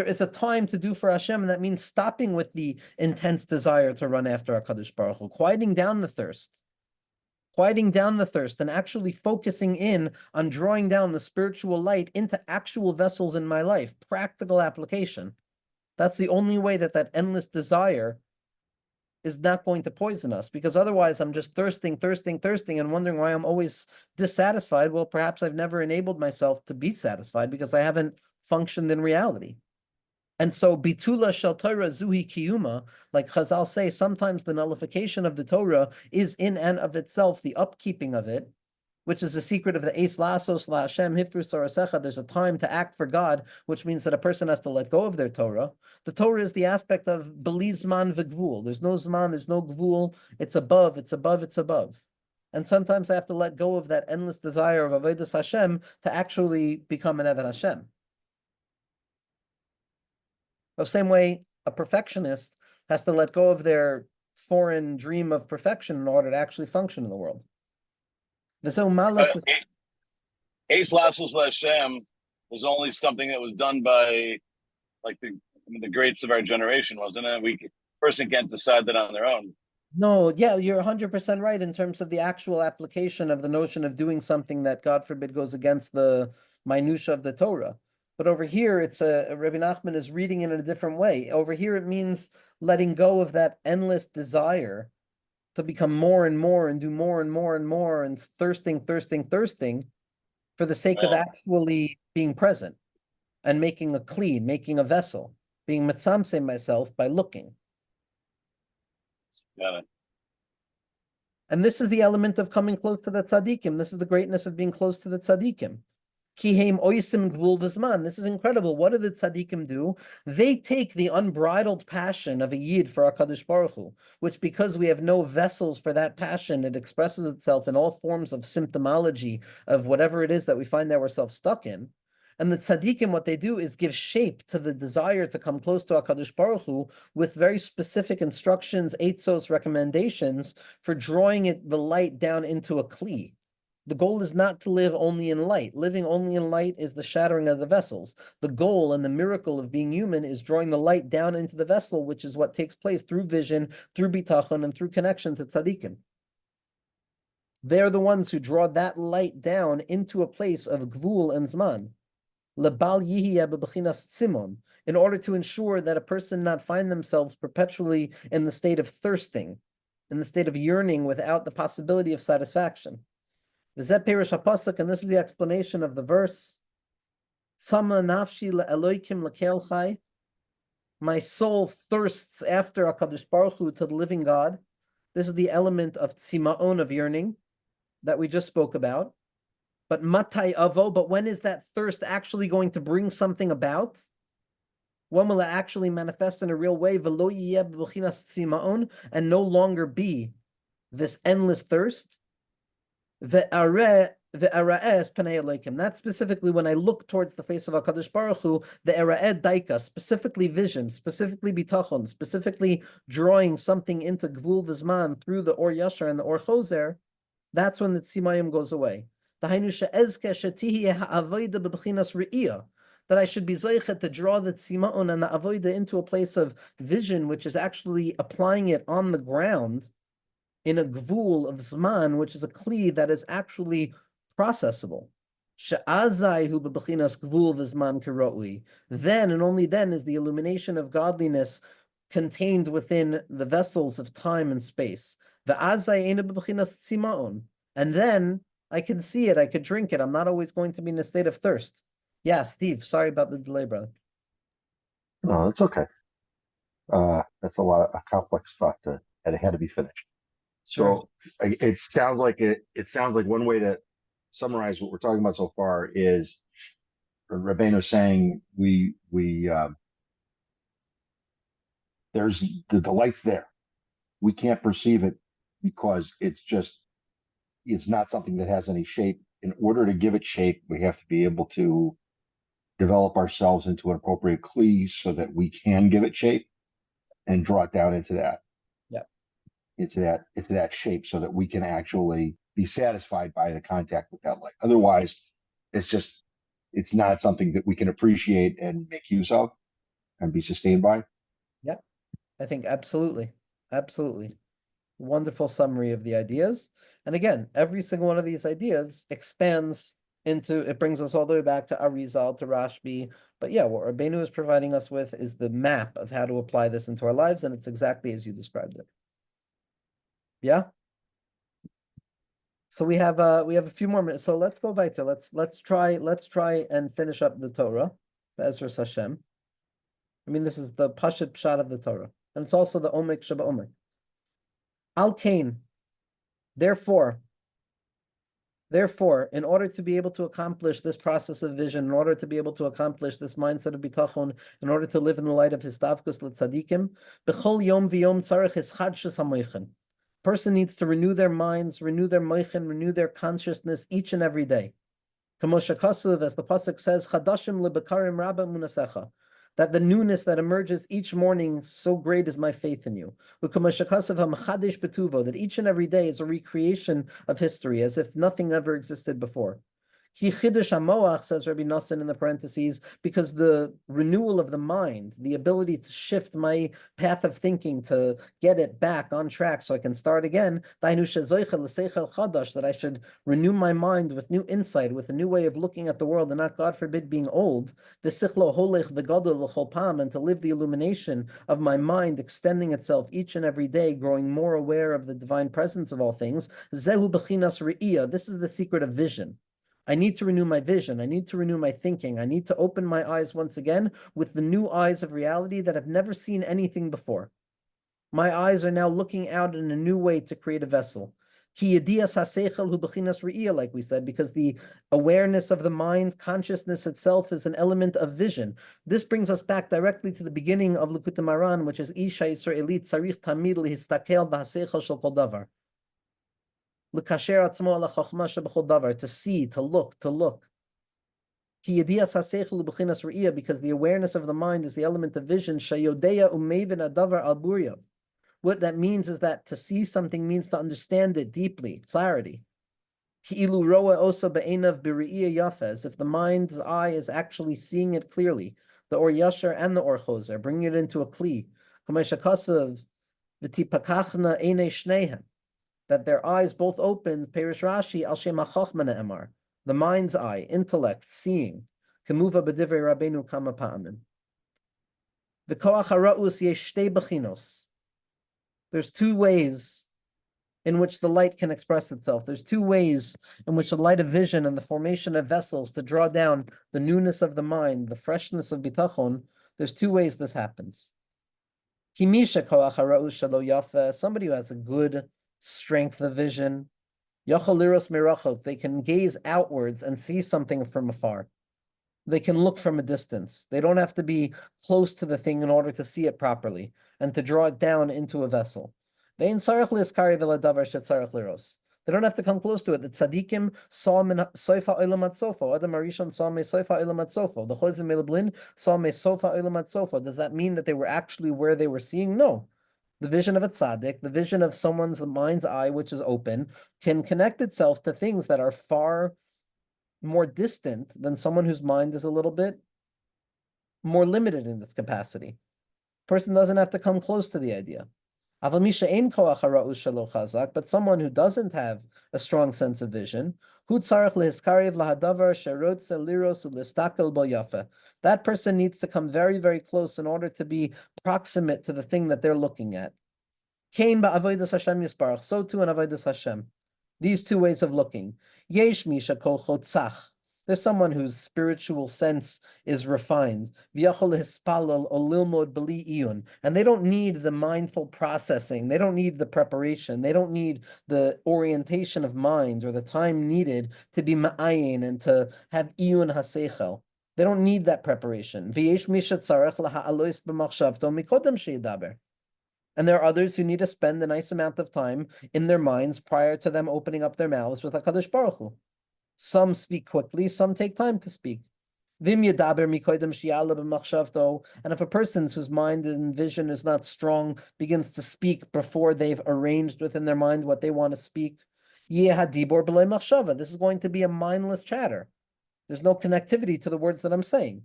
is a time to do for Hashem, and that means stopping with the intense desire to run after HaKadosh Baruch Hu, quieting down the thirst, and actually focusing in on drawing down the spiritual light into actual vessels in my life, practical application. That's the only way that endless desire is not going to poison us, because otherwise I'm just thirsting, and wondering why I'm always dissatisfied. Well, perhaps I've never enabled myself to be satisfied because I haven't functioned in reality. And so, bitula shel Torah zuhi kiyuma, like Chazal say, sometimes the nullification of the Torah is in and of itself the upkeeping of it, which is the secret of the Eis Lasos La Hashem Hifru Sarasecha. There's a time to act for God, which means that a person has to let go of their Torah. The Torah is the aspect of Belizman v'gvul. There's no Zman, there's no Gvul. It's above, it's above, it's above. And sometimes I have to let go of that endless desire of Avodas Hashem to actually become an Eved Hashem. The same way, a perfectionist has to let go of their foreign dream of perfection in order to actually function in the world. Eis Lasos L'Hashem was only something that was done by like the greats of our generation, wasn't it? Person can't decide that on their own. No, yeah, you're 100% right in terms of the actual application of the notion of doing something that, God forbid, goes against the minutia of the Torah. But over here, it's Rabbi Nachman is reading it in a different way. Over here, it means letting go of that endless desire to become more and more and do more and more and more and thirsting for the sake of actually being present and making a kli, making a vessel, being mitzamse myself by looking. Got it. And this is the element of coming close to the tzaddikim. This is the greatness of being close to the tzaddikim. Kiheim oisim gvul v'zman. This is incredible. What do the tzaddikim do? They take the unbridled passion of a yid for HaKadosh Baruch Hu, which, because we have no vessels for that passion, it expresses itself in all forms of symptomology of whatever it is that we find ourselves stuck in. And the tzaddikim, what they do is give shape to the desire to come close to HaKadosh Baruch Hu with very specific instructions, eitzos, recommendations for drawing the light down into a kli. The goal is not to live only in light. Living only in light is the shattering of the vessels. The goal and the miracle of being human is drawing the light down into the vessel, which is what takes place through vision, through bitachon, and through connection to tzaddikim. They're the ones who draw that light down into a place of gvul and zman. Lebal yihiyah bebechinas tzimon, in order to ensure that a person not find themselves perpetually in the state of thirsting, in the state of yearning without the possibility of satisfaction. V'zeh perush hapasuk, and this is the explanation of the verse. Tzama nafshi le'eloikim lekel chai. My soul thirsts after HaKadosh Baruch Hu, to the living God. This is the element of tzimaon, of yearning, that we just spoke about. But matai avo, but when is that thirst actually going to bring something about? When will it actually manifest in a real way? V'lo yiyeh b'chinas tzimaon, and no longer be this endless thirst. That's specifically when I look towards the face of HaKadosh Baruch Hu, the era'eh daika, specifically vision, specifically bitachon, specifically drawing something into Gvul Vizman through the Or Yashar and the Or Choser, that's when the Tzimayim goes away. That I should be zoichet to draw the Tzimaon and the Avoida into a place of vision, which is actually applying it on the ground in a gvul of zman, which is a kli that is actually processable. Then and only then is the illumination of godliness contained within the vessels of time and space. And then I can see it, I could drink it. I'm not always going to be in a state of thirst. Yeah, Steve, sorry about the delay, brother. No, it's okay. That's a complex thought that had to be finished. Sure. So it sounds like one way to summarize what we're talking about so far is Rabbeinu saying there's the light's there. We can't perceive it because it's not something that has any shape. In order to give it shape, we have to be able to develop ourselves into an appropriate kli so that we can give it shape and draw it down into that. Into that shape so that we can actually be satisfied by the contact with that light. Otherwise, it's not something that we can appreciate and make use of and be sustained by. Yep. I think absolutely. Absolutely. Wonderful summary of the ideas. And again, every single one of these ideas expands it brings us all the way back to Arizal, to Rashbi. But yeah, what Rabbeinu is providing us with is the map of how to apply this into our lives, and it's exactly as you described it. Yeah. So we have a few more minutes. So let's go back to let's try and finish up the Torah, Be'ezras Hashem. I mean, this is the Pashut Pshat of the Torah, and it's also the Omek Sheba Omek. Al Kain. Therefore, in order to be able to accomplish this process of vision, in order to be able to accomplish this mindset of bitachon, in order to live in the light of Hisdavkus L'Tzadikim, B'chol Yom V'Yom Tzarech Hischadshus HaMoichen. Person needs to renew their minds, renew their moichen, renew their consciousness each and every day. Kamosha Kasuv, as the pasuk says, Chadashim lebekarim rabba munasecha, that the newness that emerges each morning, so great is my faith in you. Ukamosha Kasuv hamchadish betuvo, that each and every day is a recreation of history, as if nothing ever existed before. He chidush hamoach, says Rabbi Nosson in the parentheses, because the renewal of the mind, the ability to shift my path of thinking, to get it back on track so I can start again, that I should renew my mind with new insight, with a new way of looking at the world, and not, God forbid, being old, and to live the illumination of my mind extending itself each and every day, growing more aware of the divine presence of all things. This is the secret of vision. I need to renew my vision. I need to renew my thinking. I need to open my eyes once again with the new eyes of reality that have never seen anything before. My eyes are now looking out in a new way to create a vessel. Like we said, because the awareness of the mind, consciousness itself, is an element of vision. This brings us back directly to the beginning of Likkutei Moharan, which is Isha Yisraelit Tzarich Tamid Lehistakel B'Haseichel Shel Kol Davar. To see, to look. Because the awareness of the mind is the element of vision. What that means is that to see something means to understand it deeply, clarity. As if the mind's eye is actually seeing it clearly, the Or Yashar and the Or Choser, bringing it into a kli. That their eyes both opened, Perish Rashi, Al Shem HaChochma Ne'emar, the mind's eye, intellect, seeing. Kemuva b'divrei Rabbeinu kama pa'amim. V'koach hara'us yesh shtei bechinos. There's two ways in which the light can express itself. There's two ways in which the light of vision and the formation of vessels to draw down the newness of the mind, the freshness of bitachon, there's two ways this happens. Kimisha koach hara'us shalo yafa, somebody who has a good strength of vision, they can gaze outwards and see something from afar. They can look from a distance. They don't have to be close to the thing in order to see it properly and to draw it down into a vessel. They They don't have to come close to it. The tzaddikim saw min soifa olam at sofa. Adam Arishon saw me soifa olam at sofa. The chozim melablin saw me sofa olam at sofa. Does that mean that they were actually where they were seeing? No. The vision of a tzaddik, the vision of someone's mind's eye, which is open, can connect itself to things that are far more distant than someone whose mind is a little bit more limited in its capacity. Person doesn't have to come close to the idea. But someone who doesn't have a strong sense of vision, that person needs to come very, very close in order to be proximate to the thing that they're looking at. So too in Avodas Hashem. These two ways of looking. There's someone whose spiritual sense is refined. And they don't need the mindful processing. They don't need the preparation. They don't need the orientation of mind or the time needed to be ma'ayin and to have iyun haseichel. They don't need that preparation. And there are others who need to spend a nice amount of time in their minds prior to them opening up their mouths with HaKadosh Baruch Hu. Some speak quickly, some take time to speak. And if a person whose mind and vision is not strong begins to speak before they've arranged within their mind what they want to speak, this is going to be a mindless chatter. There's no connectivity to the words that I'm saying.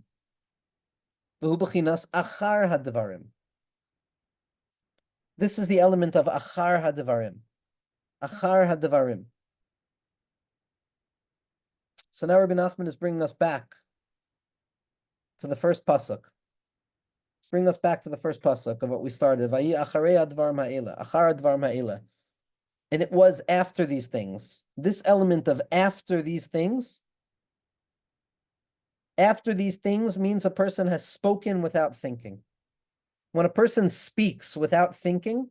This is the element of achar hadvarim. Achar hadvarim. So now Rabbi Nachman is bringing us back to the first pasuk. Bring us back to the first pasuk of what we started. Vayi acharei advar ma'ela, achar advar ma'ela. And it was after these things. This element of after these things means a person has spoken without thinking. When a person speaks without thinking,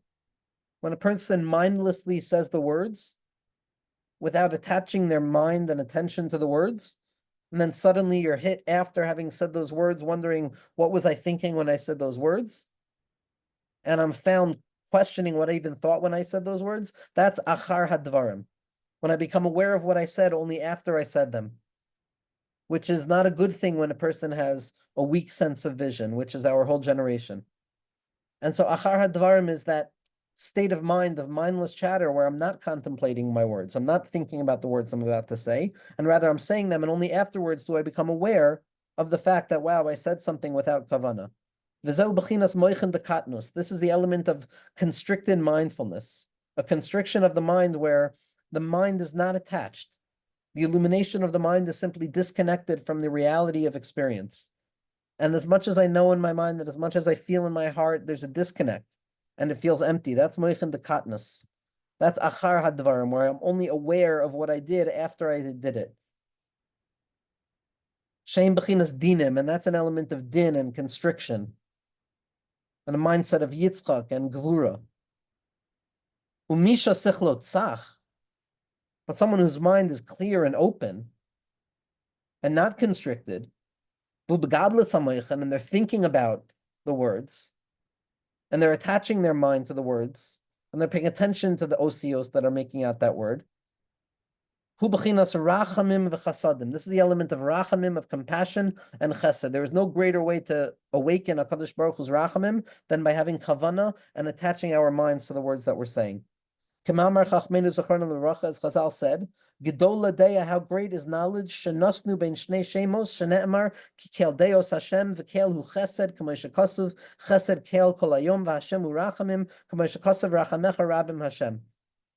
when a person mindlessly says the words, without attaching their mind and attention to the words, and then suddenly you're hit after having said those words, wondering, what was I thinking when I said those words? And I'm found questioning what I even thought when I said those words. That's achar hadvarim. When I become aware of what I said only after I said them, which is not a good thing when a person has a weak sense of vision, which is our whole generation. And so achar hadvarim is that state of mind of mindless chatter where I'm not contemplating my words. I'm not thinking about the words I'm about to say, and rather I'm saying them, and only afterwards do I become aware of the fact that, wow, I said something without kavana. This is the element of constricted mindfulness, a constriction of the mind where the mind is not attached. The illumination of the mind is simply disconnected from the reality of experience. And as much as I know in my mind, that as much as I feel in my heart, there's a disconnect. And it feels empty. That's moichin de katnus. That's achar hadvarim, where I'm only aware of what I did after I did it. Shein bechinas dinim, and that's an element of din and constriction, and a mindset of yitzchak and gvura. Umisha sichlot tzach, but someone whose mind is clear and open, and not constricted, bubegadlas hamoichin, and they're thinking about the words. And they're attaching their mind to the words, and they're paying attention to the osios that are making out that word. This is the element of rachamim, of compassion and chesed. There is no greater way to awaken HaKadosh Baruch Hu's rachamim than by having kavana and attaching our minds to the words that we're saying. K'mamar Chachmenu Zacharnu L'Racha, as Chazal said, Gedol Ladeya, how great is knowledge, Shenasnu Ben Shnei Shemos, Shene'emar, Kel Deos Hashem, V'kel Hu Chesed, K'moshe Kasuv, Chesed Kel Kol Hayom, V'Hashem Hu Rachamim, K'moshe Kasav Rachamecha Rabim Hashem.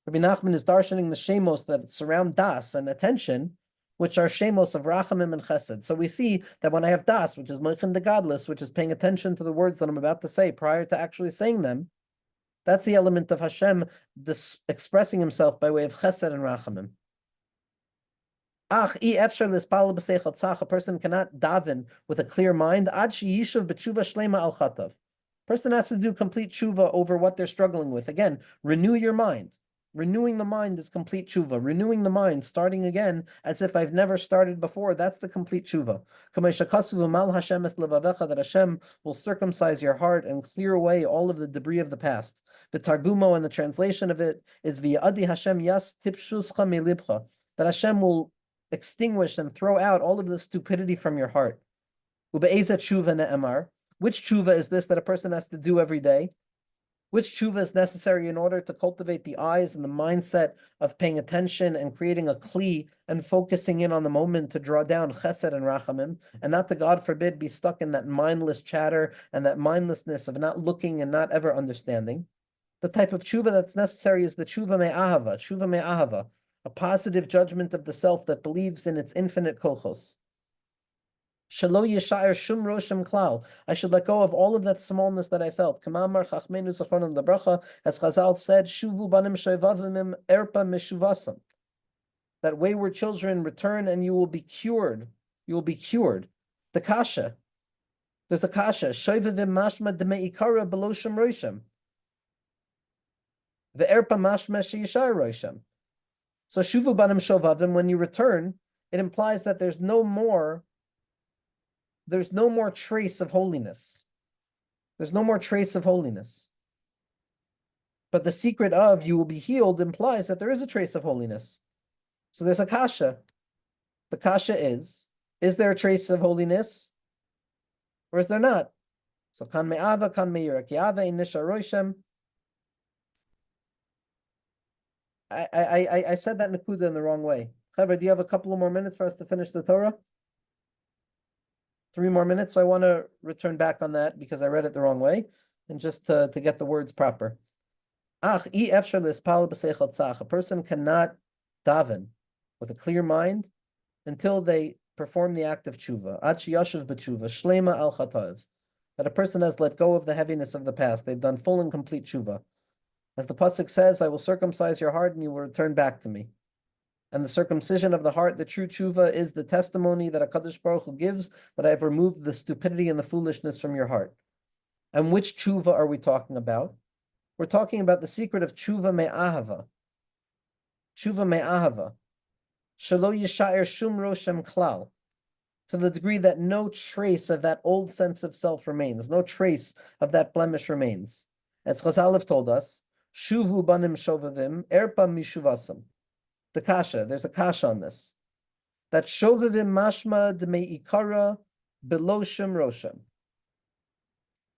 Rabbi Nachman is darshaning the Shemos that surround Das and attention, which are Shemos of Rachamim and Chesed. So we see that when I have Das, which is Moichin de Godless, which is paying attention to the words that I'm about to say prior to actually saying them, that's the element of Hashem expressing himself by way of Chesed and Rachamim. A person cannot daven with a clear mind. Person has to do complete tshuva over what they're struggling with. Again, renew your mind. Renewing the mind is complete tshuva. Renewing the mind, starting again as if I've never started before, that's the complete tshuva. That Hashem will circumcise your heart and clear away all of the debris of the past. The Targumo and the translation of it is V'yadi Hashem yas tipshuscha melibcha, that Hashem will extinguish and throw out all of the stupidity from your heart. Ube'eza tshuva ne'emar. Which tshuva is this that a person has to do every day? Which tshuva is necessary in order to cultivate the eyes and the mindset of paying attention and creating a kli and focusing in on the moment to draw down chesed and rachamim, and not to, God forbid, be stuck in that mindless chatter and that mindlessness of not looking and not ever understanding? The type of tshuva that's necessary is the tshuva me'ahava, a positive judgment of the self that believes in its infinite kochos. Shelo yishayir shum roshem klal. I should let go of all of that smallness that I felt. Kamamar chachmenu zachronim lebracha, as Chazal said, shuvu banim shoivavim erpa meshuvasam. That wayward children return and you will be cured. You will be cured. The kasha. There's a kasha. Shoivavim mashma demeikara below shem roshem. The erpa mashma sheyishayir roshem. So shuvu banim shovavim, when you return, it implies that there's no more trace of holiness. There's no more trace of holiness. But the secret of you will be healed implies that there is a trace of holiness. So there's a kasha. The kasha is there a trace of holiness? Or is there not? So kan me'ava, kan me'ira, ki ava in nisha roishem. I said that nekuda in the wrong way. Chaver, do you have a couple of more minutes for us to finish the Torah? 3 more minutes, so I want to return back on that because I read it the wrong way, and just to get the words proper. A person cannot daven with a clear mind until they perform the act of tshuva. Shlema al chatav. That a person has let go of the heaviness of the past. They've done full and complete tshuva. As the pasuk says, I will circumcise your heart and you will return back to me. And the circumcision of the heart, the true tshuva, is the testimony that HaKadosh Baruch Hu gives that I have removed the stupidity and the foolishness from your heart. And which tshuva are we talking about? We're talking about the secret of tshuva me'ahava. Tshuva me'ahava. Shelo yishayir shum roshem klal. To the degree that no trace of that old sense of self remains, no trace of that blemish remains. As Chazal have told us, shuvu banim shovavim erpa mishuvasam. The kasha, there's a kasha on this. That shovavim mashma demeikara below shem roshem.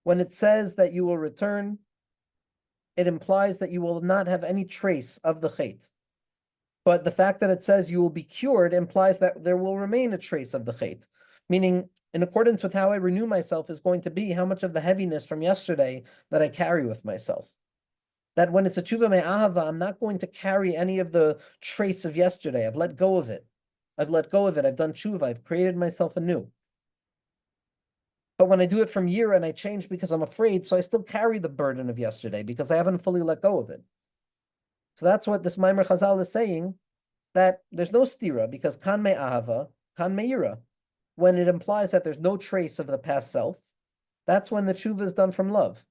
When it says that you will return, it implies that you will not have any trace of the chait. But the fact that it says you will be cured implies that there will remain a trace of the chait. Meaning, in accordance with how I renew myself is going to be how much of the heaviness from yesterday that I carry with myself. That when it's a tshuva me'ahava, I'm not going to carry any of the trace of yesterday. I've let go of it. I've let go of it. I've done tshuva. I've created myself anew. But when I do it from year and I change because I'm afraid, so I still carry the burden of yesterday because I haven't fully let go of it. So that's what this Maimer Chazal is saying, that there's no stira because kan me'ahava, kan me'ira. When it implies that there's no trace of the past self, that's when the tshuva is done from love.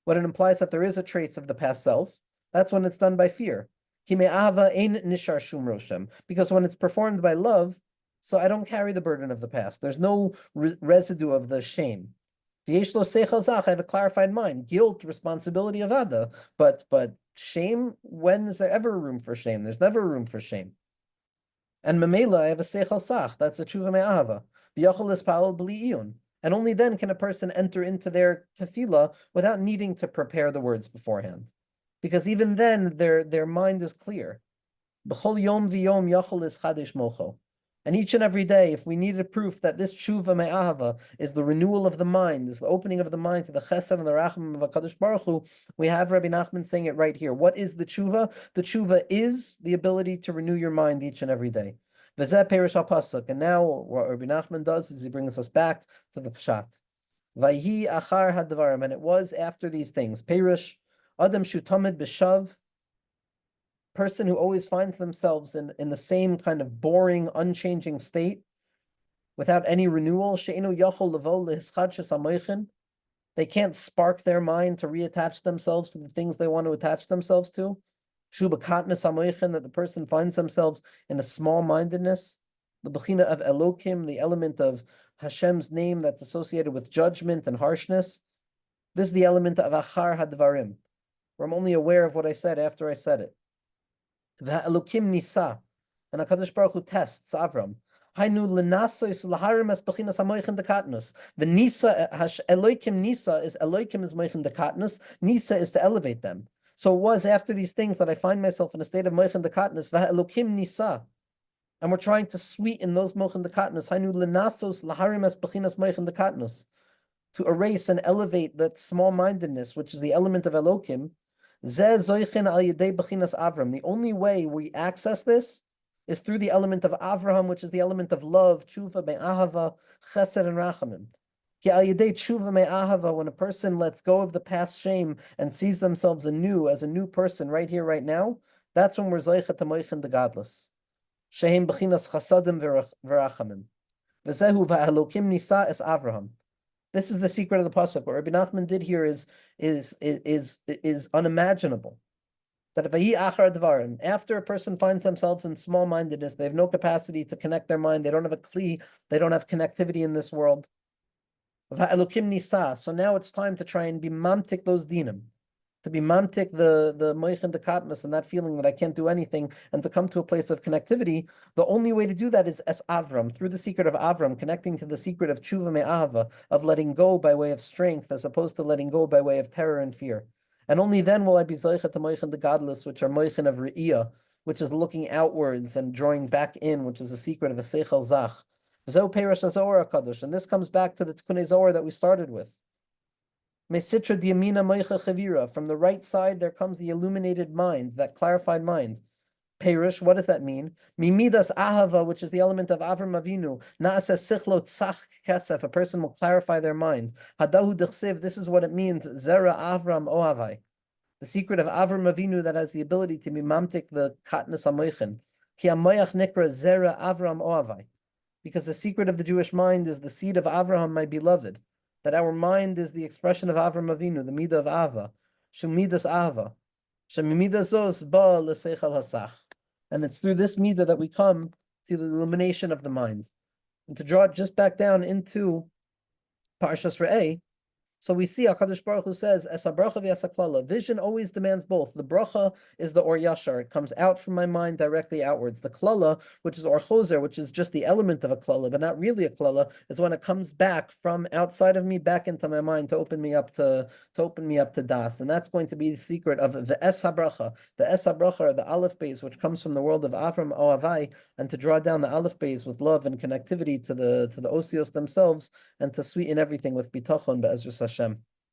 When it implies that there is a trace of the past self, that's when it's done by fear. Because when it's performed by love, so I don't carry the burden of the past. There's no residue of the shame. I have a clarified mind. Guilt, responsibility of Ada. But shame, when is there ever room for shame? There's never room for shame. And Mamela, I have a seichel sach. That's a tshuva me'ahava. V'yachol ispalel b'li iyun. And only then can a person enter into their tefillah without needing to prepare the words beforehand. Because even then, their mind is clear. B'chol yom v'yom yachol is chadish mocho. And each and every day, if we needed proof that this tshuva me'ahava is the renewal of the mind, is the opening of the mind to the chesed and the racham of HaKadosh Baruch Hu, we have Rabbi Nachman saying it right here. What is the tshuva? The tshuva is the ability to renew your mind each and every day. V'zeh perish ha-pasuk. And now what Rabbi Nachman does is he brings us back to the pshat. Vayhi achar hadvarim. And it was after these things. Perish, adam shutamid b'shav. Person who always finds themselves in the same kind of boring, unchanging state, without any renewal. She'enu yachol levo lehischadshas hamoichin. They can't spark their mind to reattach themselves to the things they want to attach themselves to. Shuba katnas hamoichin, that the person finds themselves in a small-mindedness. The bechina of Elokim, the element of Hashem's name that's associated with judgment and harshness. This is the element of achar hadvarim, where I'm only aware of what I said after I said it. Elokim nisa, and HaKadosh Baruch Hu tests Avram. Hainu lenasois laharim es bechinas hamoichin dekatnus. The nisa, Elokim nisa is Elokim is moichin dekatnus. Nisa is to elevate them. So it was after these things that I find myself in a state of moichin dekatnus. Elokim nisa. And we're trying to sweeten those moichin dekatnus. Hainu lenasos laharim es bechinas moichin dekatnus. To erase and elevate that small-mindedness, which is the element of Elokim. The only way we access this is through the element of Avraham, which is the element of love, tshuva, me'ahava, chesed, and rachamim. When a person lets go of the past shame and sees themselves anew as a new person right here, right now, that's when we're zoichet hamoichin the godless. Shehem bechinas chasadim v'rachamim. V'zehu va'elokim nisa es Avraham. This is the secret of the pasuk. What Rabbi Nachman did here is unimaginable. That after a person finds themselves in small-mindedness, they have no capacity to connect their mind. They don't have a kli. They don't have connectivity in this world. So now it's time to try and be mamtik those dinim, to be mamtik the moichin dekatmas and that feeling that I can't do anything, and to come to a place of connectivity. The only way to do that is as Avram, through the secret of Avram, connecting to the secret of tshuva me'ahava, of letting go by way of strength, as opposed to letting go by way of terror and fear. And only then will I be zoichet to moichin the godless, which are moichin of re'iyah, which is looking outwards and drawing back in, which is the secret of a seichel zach. And this comes back to the Tikkunei Zohar that we started with. Mesitra diamina moicha chavira. From the right side, there comes the illuminated mind, that clarified mind. Perish, what does that mean? Mimidas ahava, which is the element of Avram Avinu. Naaseh sichlo tzach kesef. A person will clarify their mind. Hadahu dechsiv. This is what it means. Zera Avram ohavai. The secret of Avram Avinu that has the ability to be mamtik the katnas hamoichin. Ki hamoyach nikra zera Avram ohavai. Because the secret of the Jewish mind is the seed of Avraham, my beloved. That our mind is the expression of Avram Avinu, the midah of Ava. Shumidas Ava. Shemimidas zos ba l'seichel hasach. And it's through this midah that we come to the illumination of the mind. And to draw it just back down into Parshas Re'eh, so we see HaKadosh Baruch Hu says, "Es habracha v'es haklala." Vision always demands both. The bracha is the or yashar; it comes out from my mind directly outwards. The klala, which is or choser, which is just the element of a klala, but not really a klala, is when it comes back from outside of me back into my mind to open me up to das, and that's going to be the secret of the es habracha. The es habracha, or the aleph beis, which comes from the world of Avram Ohavai, and to draw down the aleph beis with love and connectivity to the osios themselves, and to sweeten everything with bitachon be'ezras Hashem.